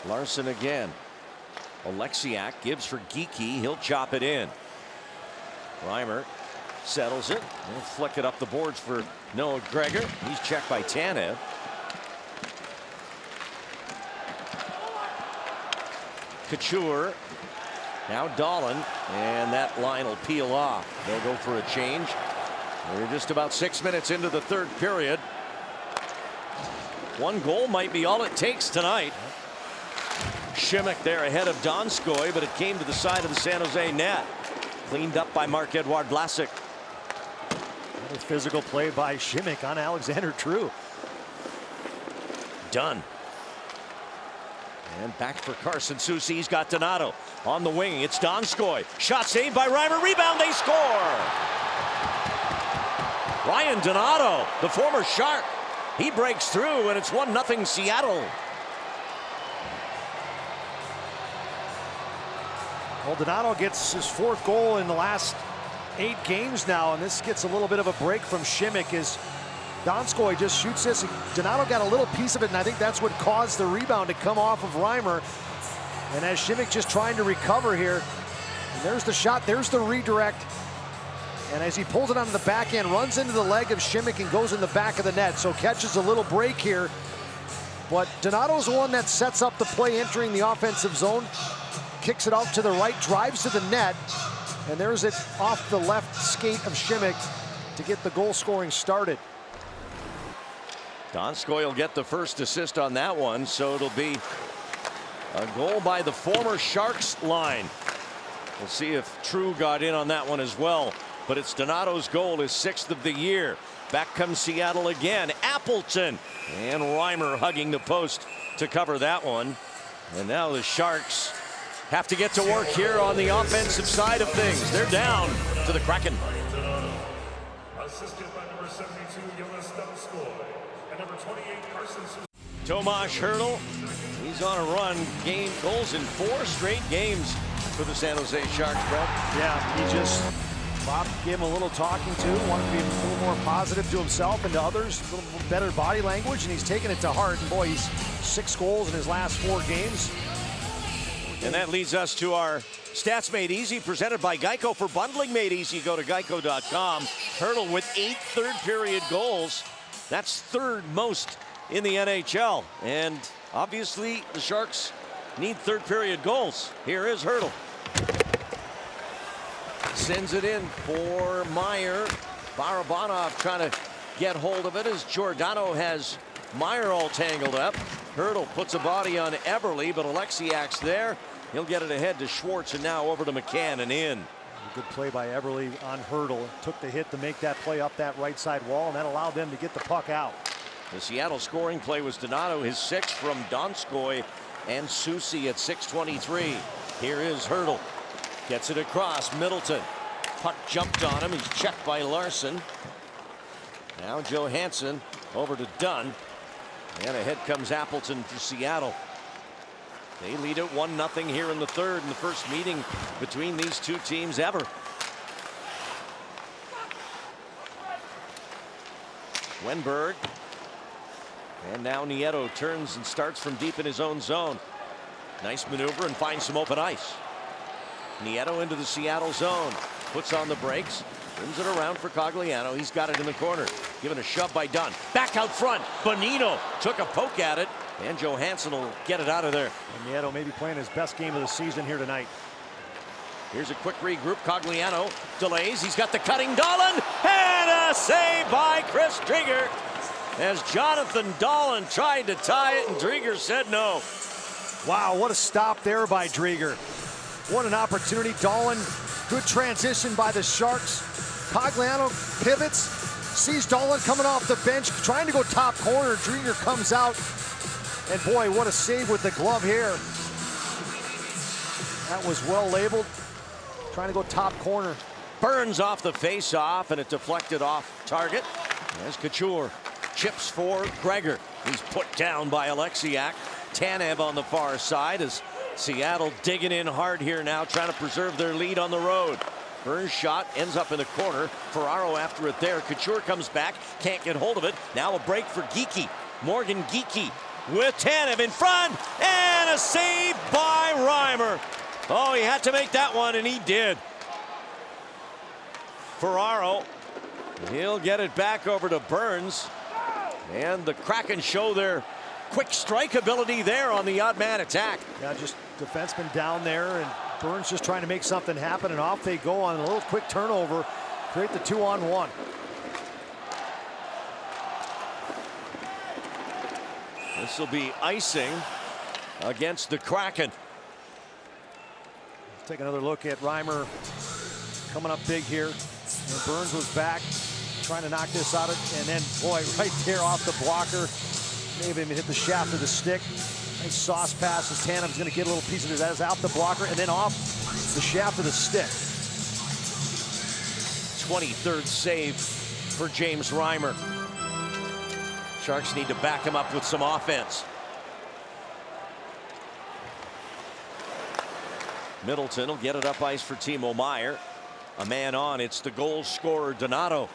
Larson again. Alexiak gives for Geekie. He'll chop it in. Reimer settles it. He'll flick it up the boards for Noah Gregor. He's checked by Tanev. Couture. Now Dahlin. And that line will peel off. They'll go for a change. We're just about 6 minutes into the third period. 1 goal might be all it takes tonight. Shimmick there ahead of Donskoy, but it came to the side of the San Jose net. Cleaned up by Marc-Edouard Vlasic. Physical play by Shimmick on Alexander True. Done. And back for Carson Soucy. He's got Donato on the wing. It's Donskoy. Shot saved by Reimer. Rebound. They score. Ryan Donato, the former Shark. He breaks through, and it's 1-0 Seattle. Well, Donato gets his 4th goal in the last 8 games now, and this gets a little bit of a break from Šimik as Donskoy just shoots this. Donato got a little piece of it, and I think that's what caused the rebound to come off of Reimer. And as Šimik just trying to recover here, and there's the shot, there's the redirect. And as he pulls it onto the back end, runs into the leg of Šimik and goes in the back of the net. So catches a little break here. But Donato's the one that sets up the play entering the offensive zone. Kicks it out to the right, drives to the net. And there's it off the left skate of Šimik to get the goal scoring started. Donskoy will get the first assist on that one, so it'll be a goal by the former Sharks line. We'll see if True got in on that one as well. But it's Donato's goal, his 6th of the year. Back comes Seattle again. Appleton and Reimer hugging the post to cover that one. And now the Sharks have to get to work here on the offensive side of things. They're down to the Kraken. Assisted by number 72, Jonas Donskoy, and number 28, Carson. Tomas Hertl, he's on a run. Gained goals in 4 straight games for the San Jose Sharks, Brett. Yeah, he just, Bob gave him a little talking to, wanted to be a little more positive to himself and to others, a little better body language, and he's taking it to heart. And boy, he's 6 goals in his last 4 games. And that leads us to our Stats Made Easy, presented by Geico. For bundling made easy, go to geico.com. Hertl with 8 third-period goals. That's 3rd most in the NHL. And obviously, the Sharks need third-period goals. Here is Hertl. Sends it in for Meyer. Barabanov trying to get hold of it as Giordano has Meyer all tangled up. Hertl puts a body on Eberle, but Alexiak's there. He'll get it ahead to Schwartz, and now over to McCann and in. A good play by Eberle on Hertl. Took the hit to make that play up that right side wall, and that allowed them to get the puck out. The Seattle scoring play was Donato, his 6th from Donskoy and Soucy at 6:23. Here is Hertl. Gets it across, Middleton. Puck jumped on him, he's checked by Larson. Now Johansson over to Dunn. And ahead comes Appleton for Seattle. They lead it 1-0 here in the 3rd, in the first meeting between these 2 teams ever. Wenberg. And now Nieto turns and starts from deep in his own zone. Nice maneuver and finds some open ice. Nieto into the Seattle zone. Puts on the brakes. Brings it around for Cogliano. He's got it in the corner. Given a shove by Dunn. Back out front. Bonino took a poke at it. And Johansson will get it out of there. And Nieto may be playing his best game of the season here tonight. Here's a quick regroup. Cogliano delays. He's got the cutting Dahlin. And a save by Chris Driedger. As Jonathan Dahlin tried to tie it, and Driedger said no. Wow, what a stop there by Driedger. What an opportunity. Dahlin, good transition by the Sharks. Cogliano pivots, sees Dahlin coming off the bench, trying to go top corner. Driedger comes out, and boy, what a save with the glove here. That was well labeled. Trying to go top corner. Burns off the face-off, and it deflected off target. As Couture chips for Gregor. He's put down by Alexiak. Tanev on the far side as Seattle digging in hard here now, trying to preserve their lead on the road. Burns shot ends up in the corner. Ferraro after it there. Couture comes back, can't get hold of it. Now a break for Geekie. Morgan Geekie with Tanev in front, and a save by Reimer. Oh, he had to make that one, and he did. Ferraro, he'll get it back over to Burns. And the Kraken show their quick strike ability there on the odd man attack. Yeah, just defenseman down there, and Burns just trying to make something happen, and off they go on a little quick turnover, create the 2-on-1. This will be icing against the Kraken. Take another look at Reimer coming up big here. And Burns was back, trying to knock this out, and then, boy, right there off the blocker. May have even hit the shaft of the stick. Nice sauce pass as Tanev's going to get a little piece of it. That is out the blocker and then off the shaft of the stick. 23rd save for James Reimer. Sharks need to back him up with some offense. Middleton will get it up ice for Timo Meier. A man on. It's the goal scorer Donato.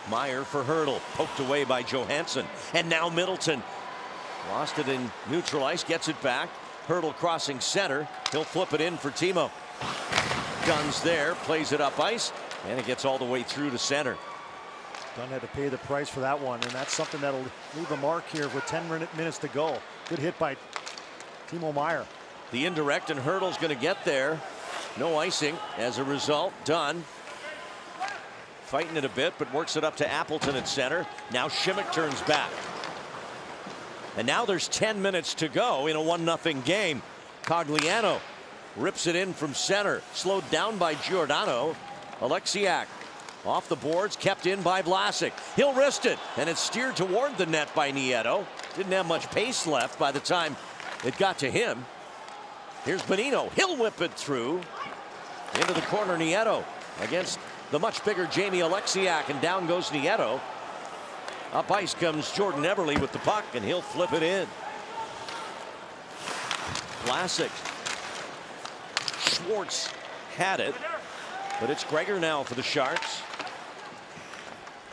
Meier for Hurdle, poked away by Johansson, and now Middleton lost it in neutral ice, gets it back. Hurdle crossing center, he'll flip it in for Timo. Dunn's there, plays it up ice, and it gets all the way through to center. Dunn had to pay the price for that one, and that's something that'll leave a mark here with 10 minutes to go. Good hit by Timo Meier. The indirect, and Hurdle's going to get there. No icing as a result. Dunn fighting it a bit, but works it up to Appleton at center. Now Schimmick turns back. And now there's 10 minutes to go in a 1-0 game. Cogliano rips it in from center, slowed down by Giordano. Alexiak off the boards, kept in by Vlasic. He'll wrist it, and it's steered toward the net by Nieto. Didn't have much pace left by the time it got to him. Here's Bonino. He'll whip it through into the corner. Nieto against the much bigger Jamie Alexiak, and down goes Nieto. Up ice comes Jordan Eberle with the puck, and he'll flip it in. Vlasic. Schwartz had it, but it's Gregor now for the Sharks.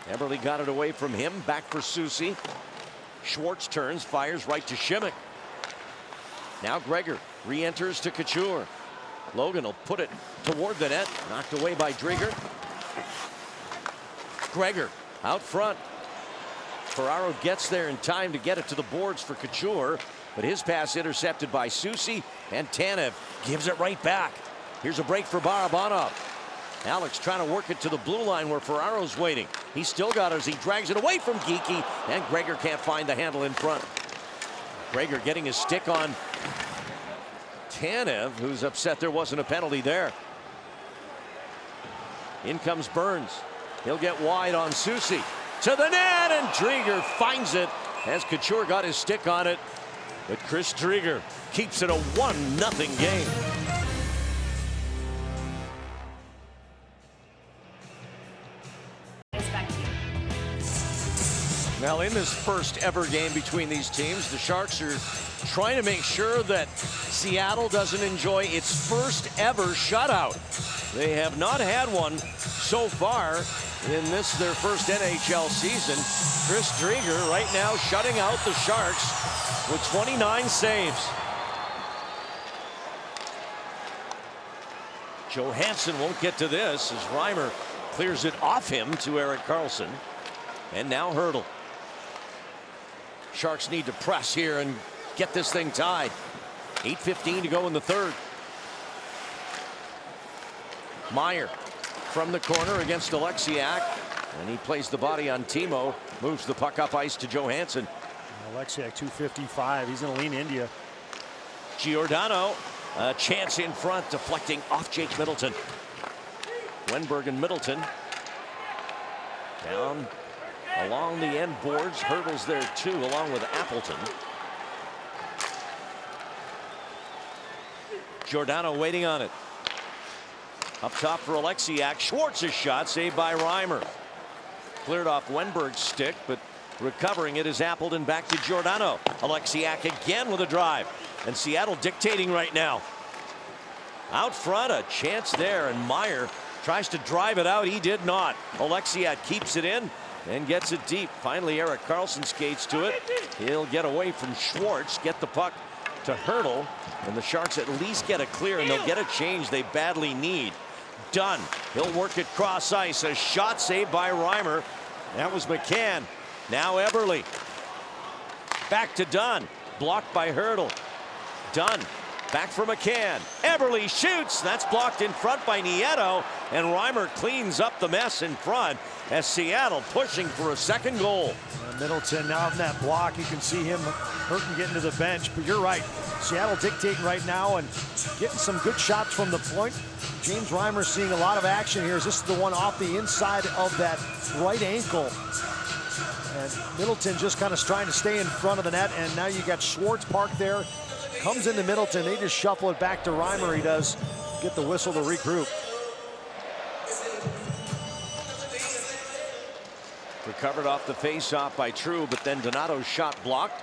Eberle got it away from him, back for Soucy. Schwartz turns, fires right to Schimmick. Now Gregor re-enters to Couture. Logan will put it toward the net, knocked away by Drieger. Gregor out front. Ferraro gets there in time to get it to the boards for Couture, but his pass intercepted by Soucy, and Tanev gives it right back. Here's a break for Barabanov. Alex trying to work it to the blue line where Ferraro's waiting. He's still got it as he drags it away from Geekie, and Gregor can't find the handle in front. Gregor getting his stick on Tanev, who's upset there wasn't a penalty there. In comes Burns. He'll get wide on Soucy. To the net, and Drieger finds it as Couture got his stick on it. But Chris Drieger keeps it a 1-0 game. Now, in this first ever game between these teams, the Sharks are trying to make sure that Seattle doesn't enjoy its first ever shutout. They have not had one so far in this, their first NHL season. Chris Drieger right now shutting out the Sharks with 29 saves. Johansson won't get to this as Reimer clears it off him to Erik Karlsson. And now Hurdle. Sharks need to press here and get this thing tied. 8:15 to go in the third. Meier from the corner against Alexiak, and he plays the body on Timo, moves the puck up ice to Johansson. Alexiak 255, he's going to lean India. Giordano, a chance in front, deflecting off Jake Middleton. Wenberg and Middleton down along the end boards. Hurdles there too, along with Appleton. Giordano waiting on it. Up top for Alexiak. Schwartz's shot saved by Reimer. Cleared off Wenberg's stick, but recovering it is Appleton back to Giordano. Alexiak again with a drive. And Seattle dictating right now. Out front, a chance there, and Meier tries to drive it out. He did not. Alexiak keeps it in and gets it deep. Finally, Erik Karlsson skates to it. He'll get away from Schwartz, get the puck to Hurdle, and the Sharks at least get a clear, and they'll get a change they badly need. Dunn, he'll work it cross ice. A shot saved by Reimer. That was McCann. Now Eberle. Back to Dunn. Blocked by Hurdle. Dunn back for McCann. Eberle shoots. That's blocked in front by Nieto. And Reimer cleans up the mess in front as Seattle pushing for a second goal. Middleton now in that block. You can see him hurting getting to the bench. But you're right. Seattle dictating right now and getting some good shots from the point. James Reimer seeing a lot of action here. This is the one off the inside of that right ankle. And Middleton just kind of trying to stay in front of the net. And now you got Schwartz parked there. Comes into Middleton. They just shuffle it back to Reimer. He does get the whistle to regroup. For Recovered off the face-off by True, but then Donato's shot blocked.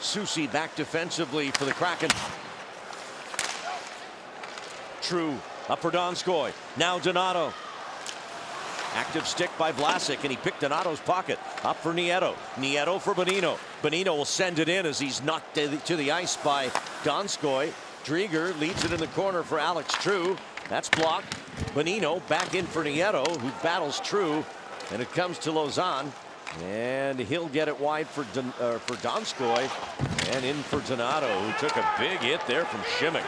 Susi back defensively for the Kraken. True up for Donskoy. Now Donato. Active stick by Vlasic, and he picked Donato's pocket. Up for Nieto. Nieto for Bonino. Bonino will send it in as he's knocked to the ice by Donskoy. Drieger leads it in the corner for Alex True. That's blocked. Bonino back in for Nieto, who battles True, and it comes to Lausanne, and he'll get it wide for Donskoy, and in for Donato, who took a big hit there from Shimmick.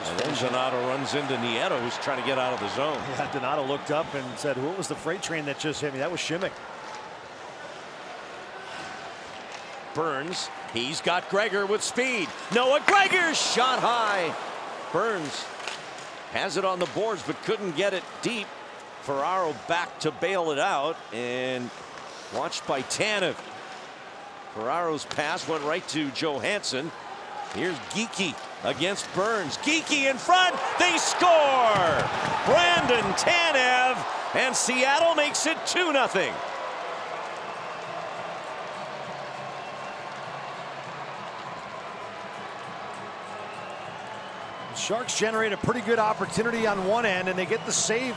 And then Donato runs into Nieto, who's trying to get out of the zone. Yeah, Donato looked up and said, "What was the freight train that just hit me?" That was Shimmick. Burns, he's got Gregor with speed. Noah Gregor shot high. Burns has it on the boards but couldn't get it deep. Ferraro back to bail it out, and watched by Tanev. Ferraro's pass went right to Johansson. Here's Geekie against Burns. Geekie in front. They score. Brandon Tanev, and Seattle makes it 2-0. The Sharks generate a pretty good opportunity on one end, and they get the save.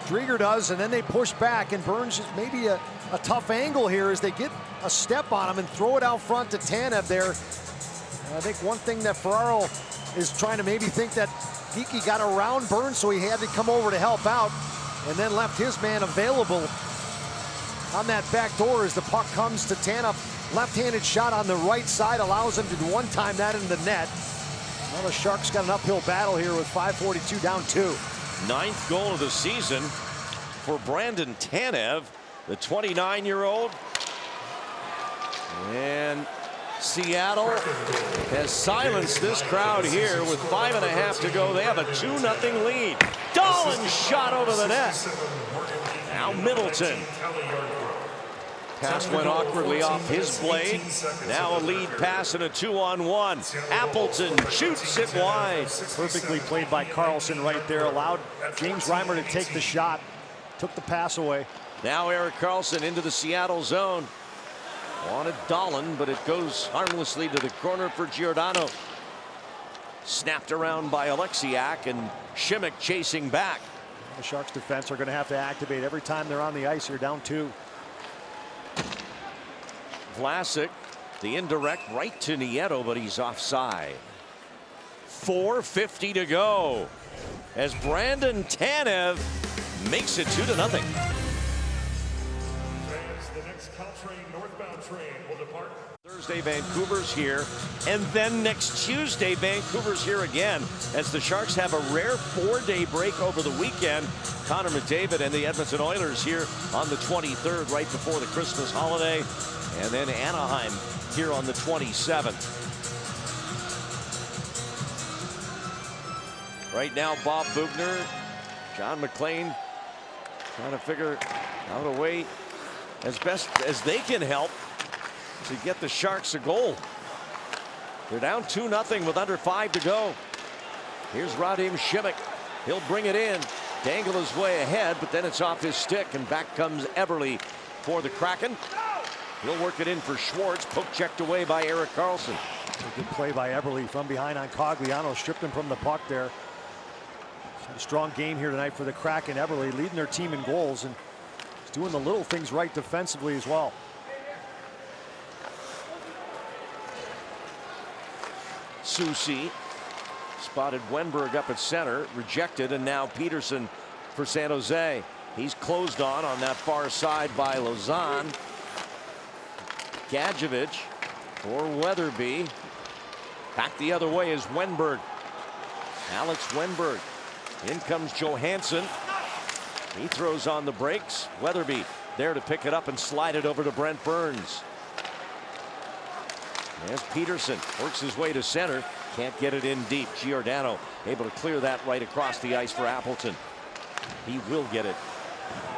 Drieger does, and then they push back, and Burns is maybe a tough angle here as they get a step on him and throw it out front to Tanev there. And I think one thing that Ferraro is trying to maybe think that Geekie got around Burns, so he had to come over to help out, and then left his man available on that back door as the puck comes to Tanev. Left-handed shot on the right side allows him to one-time that in the net. Now the Sharks got an uphill battle here with 5:42 down 2. 9th goal of the season for Brandon Tanev, the 29-year-old. And Seattle has silenced this crowd here with 5.5 to go. They have a 2-0 lead. Dolan shot over the net. Now Middleton. Pass went awkwardly off his blade. Now a lead pass and a 2-on-1. Appleton shoots it wide. Perfectly played by Carlson right there. Allowed James Reimer to take the shot. Took the pass away. Now Erik Karlsson into the Seattle zone. Wanted Dolan, but it goes harmlessly to the corner for Giordano. Snapped around by Alexiak, and Shimmick chasing back. The Sharks defense are going to have to activate every time they're on the ice here, down 2. Vlasic, the indirect right to Nieto, but he's offside. 4:50 to go as Brandon Tanev makes it 2-0. The next Caltrain northbound train will depart. Thursday, Vancouver's here, and then next Tuesday, Vancouver's here again as the Sharks have a rare 4-day break over the weekend. Connor McDavid and the Edmonton Oilers here on the 23rd, right before the Christmas holiday, and then Anaheim here on the 27th. Right now, Bob Bugner, John McLean trying to figure out a way as best as they can help to get the Sharks a goal. They're down 2-0 with under 5 to go. Here's Radim Shimmick. He'll bring it in, dangle his way ahead, but then it's off his stick, and back comes Eberle for the Kraken. He'll work it in for Schwartz. Poke checked away by Erik Karlsson. A good play by Eberle from behind on Cogliano. Stripped him from the puck there. A strong game here tonight for the Kraken. Eberle leading their team in goals, and he's doing the little things right defensively as well. Susi spotted Wenberg up at center, rejected, and now Peterson for San Jose. He's closed on that far side by Lausanne. Gadjevich for Weatherby. Back the other way is Wenberg. Alex Wenberg. In comes Johansson. He throws on the brakes. Weatherby there to pick it up and slide it over to Brent Burns. As Peterson works his way to center, can't get it in deep. Giordano able to clear that right across the ice for Appleton. He will get it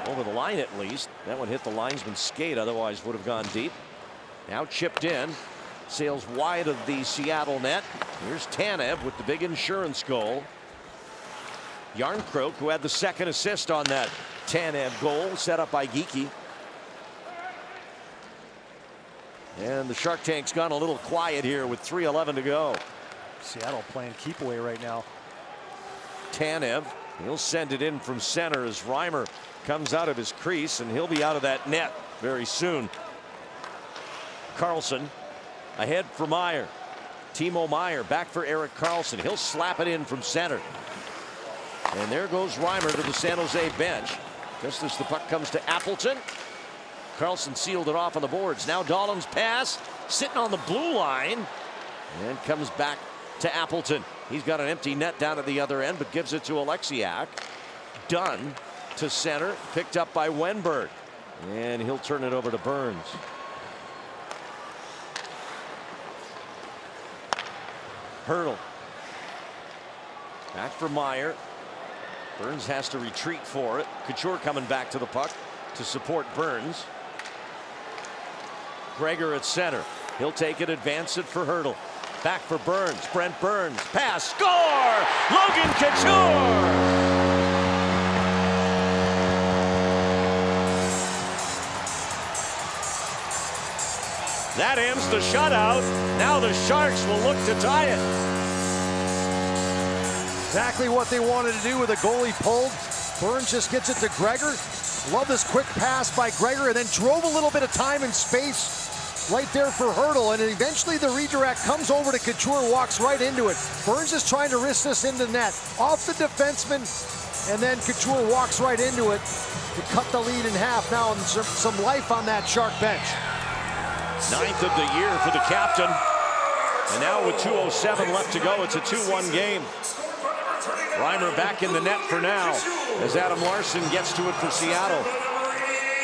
over the line at least. That one hit the linesman's skate, otherwise would have gone deep. Now chipped in, sails wide of the Seattle net. Here's Tanev with the big insurance goal. Yarncroke, who had the second assist on that Tanev goal set up by Geekie. And the Shark Tank's gone a little quiet here with 3:11 to go. Seattle playing keep away right now. Tanev, he'll send it in from center as Reimer comes out of his crease, and he'll be out of that net very soon. Carlson ahead for Meyer. Timo Meyer back for Erik Karlsson. He'll slap it in from center. And there goes Reimer to the San Jose bench. Just as the puck comes to Appleton. Karlsson sealed it off on the boards. Now Dahlen's pass sitting on the blue line and comes back to Appleton. He's got an empty net down at the other end, but gives it to Alexiak. Dunn to center, picked up by Wenberg, and he'll turn it over to Burns. Hurdle back for Meyer. Burns has to retreat for it. Couture coming back to the puck to support Burns. Gregor at center. He'll take it, advance it for Hurdle. Back for Burns. Brent Burns. Pass. Score! Logan Couture! That ends the shutout. Now the Sharks will look to tie it. Exactly what they wanted to do with a goalie pulled. Burns just gets it to Gregor. Love this quick pass by Gregor, and then drove a little bit of time and space right there for Hurdle, and then eventually the redirect comes over to Couture, walks right into it. Burns is trying to wrist this into net. Off the defenseman, and then Couture walks right into it to cut the lead in half now, and some life on that Shark bench. 9th of the year for the captain. And now with 2:07 left to go, it's a 2-1 game. Reimer back in the net for now as Adam Larsson gets to it for Seattle.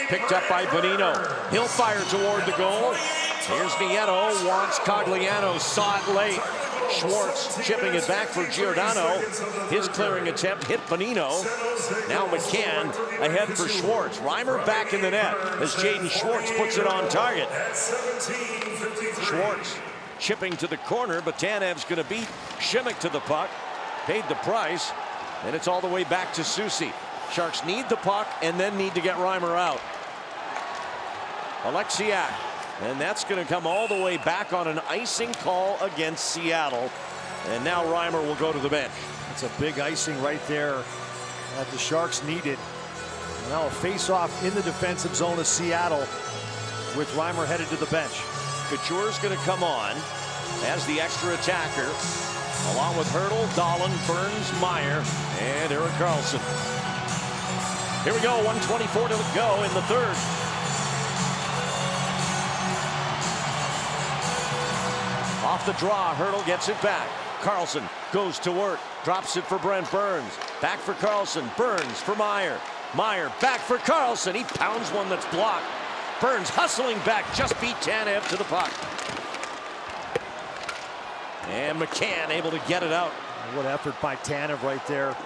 Picked up by Bonino. He'll fire toward the goal. Here's Nieto, wants Cogliano, saw it late. Schwartz chipping it back for Giordano. His clearing attempt hit Bonino. Now McCann ahead for Schwartz. Reimer back in the net as Jaden Schwartz puts it on target. Schwartz chipping to the corner, but Tanev's going to beat Schimmick to the puck. Paid the price, and it's all the way back to Soucy. Sharks need the puck and then need to get Reimer out. Alexiak, and that's going to come all the way back on an icing call against Seattle. And now Reimer will go to the bench. It's a big icing right there that the Sharks needed. Now a face-off in the defensive zone of Seattle with Reimer headed to the bench. Couture's going to come on as the extra attacker, along with Hurdle, Dahlen, Burns, Meyer, and Erik Karlsson. Here we go, 1:24 to go in the third. Off the draw, Hurdle gets it back. Karlsson goes to work, drops it for Brent Burns. Back for Karlsson, Burns for Meyer. Meyer back for Karlsson, he pounds one that's blocked. Burns hustling back, just beat Tanev to the puck. And McCann able to get it out. What effort by Tanev right there.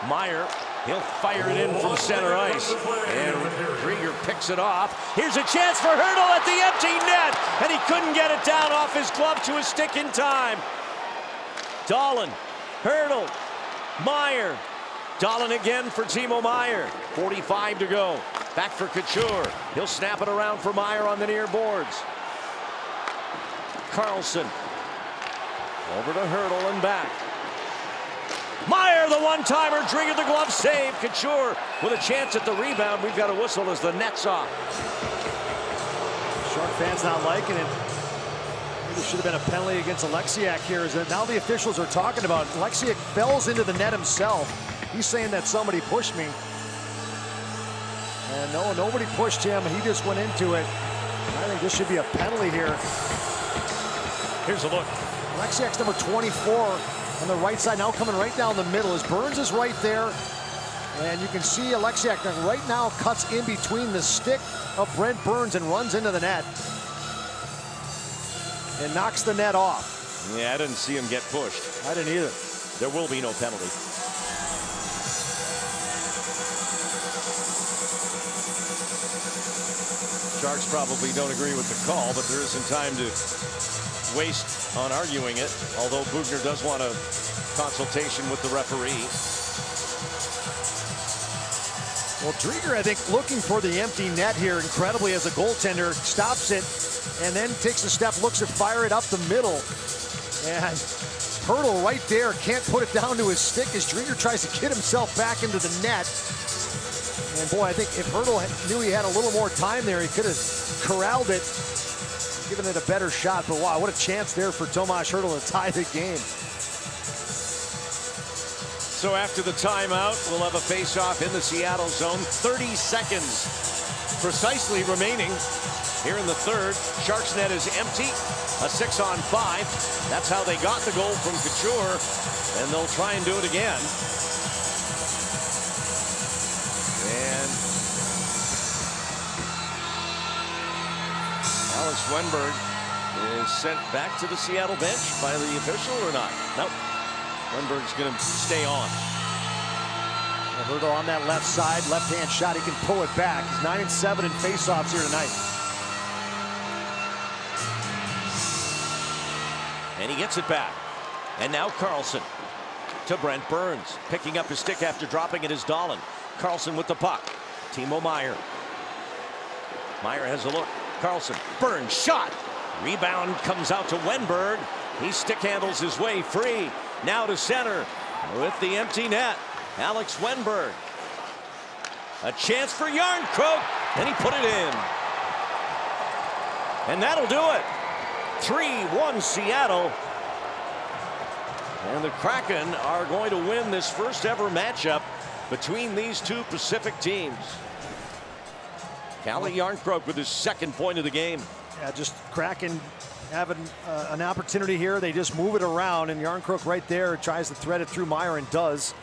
Meyer, he'll fire it in from center ice. And Krieger picks it off. Here's a chance for Hurdle at the empty net. And he couldn't get it down off his glove to his stick in time. Dahlen, Hurdle, Meyer. Dahlen again for Timo Meyer. 45 to go. Back for Couture. He'll snap it around for Meyer on the near boards. Karlsson over to Hurdle and back. Meyer, the one-timer, triggered the glove save. Couture with a chance at the rebound. We've got a whistle as the net's off. Shark fans not liking it. Maybe should have been a penalty against Alexiak here. Now the officials are talking about Alexiak falls into the net himself. He's saying that somebody pushed me. And no, nobody pushed him. He just went into it. I think this should be a penalty here. Here's a look. Alexiak's number 24 on the right side, now coming right down the middle as Burns is right there. And you can see Alexiak right now cuts in between the stick of Brent Burns and runs into the net. And knocks the net off. Yeah, I didn't see him get pushed. I didn't either. There will be no penalty. Sharks probably don't agree with the call, but there isn't time to waste on arguing it, although Bugner does want a consultation with the referee. Well, Drieger, I think, looking for the empty net here incredibly as a goaltender, stops it, and then takes a step, looks to fire it up the middle. And Hurdle right there, can't put it down to his stick as Drieger tries to get himself back into the net. And boy, I think if Hurdle knew he had a little more time there, he could have corralled it, given it a better shot. But wow, what a chance there for Tomas Hurdle to tie the game. So after the timeout, we'll have a face-off in the Seattle zone. 30 seconds precisely remaining here in the third. Sharks net is empty. A 6-on-5. That's how they got the goal from Couture, and they'll try and do it again. And Alex Wenberg is sent back to the Seattle bench by the official or not? Nope. Wenberg's going to stay on. Hurdle on that left side, left-hand shot. He can pull it back. He's 9-7 in faceoffs here tonight. And he gets it back. And now Carlson to Brent Burns. Picking up his stick after dropping it is Dahlin. Carlson with the puck. Timo Meier. Meier has a look. Carlson. Burns shot. Rebound comes out to Wenberg. He stick handles his way free. Now to center with the empty net. Alex Wenberg. A chance for Järnkrok. And he put it in. And that'll do it. 3-1 Seattle. And the Kraken are going to win this first ever matchup between these two Pacific teams. Calle Järnkrok with his second point of the game. Yeah, just Kraken having an opportunity here. They just move it around, and Järnkrok right there tries to thread it through Meier and does.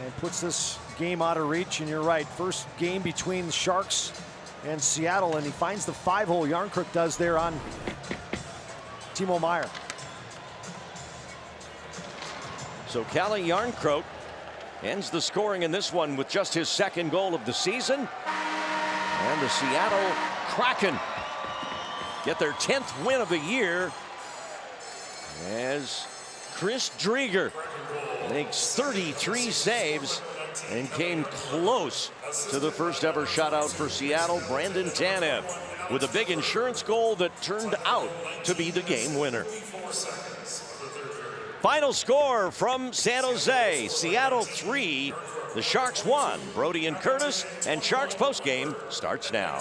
And puts this game out of reach, and you're right. First game between the Sharks and Seattle, and he finds the 5-hole. Järnkrok does there on Timo Meier. So Calle Järnkrok ends the scoring in this one with just his second goal of the season. And the Seattle Kraken get their 10th win of the year as Chris Drieger makes 33 saves and came close to the first ever shutout for Seattle. Brandon Tanev with a big insurance goal that turned out to be the game winner. Final score from San Jose. Seattle 3, the Sharks 1. Brody and Curtis, and Sharks postgame starts now.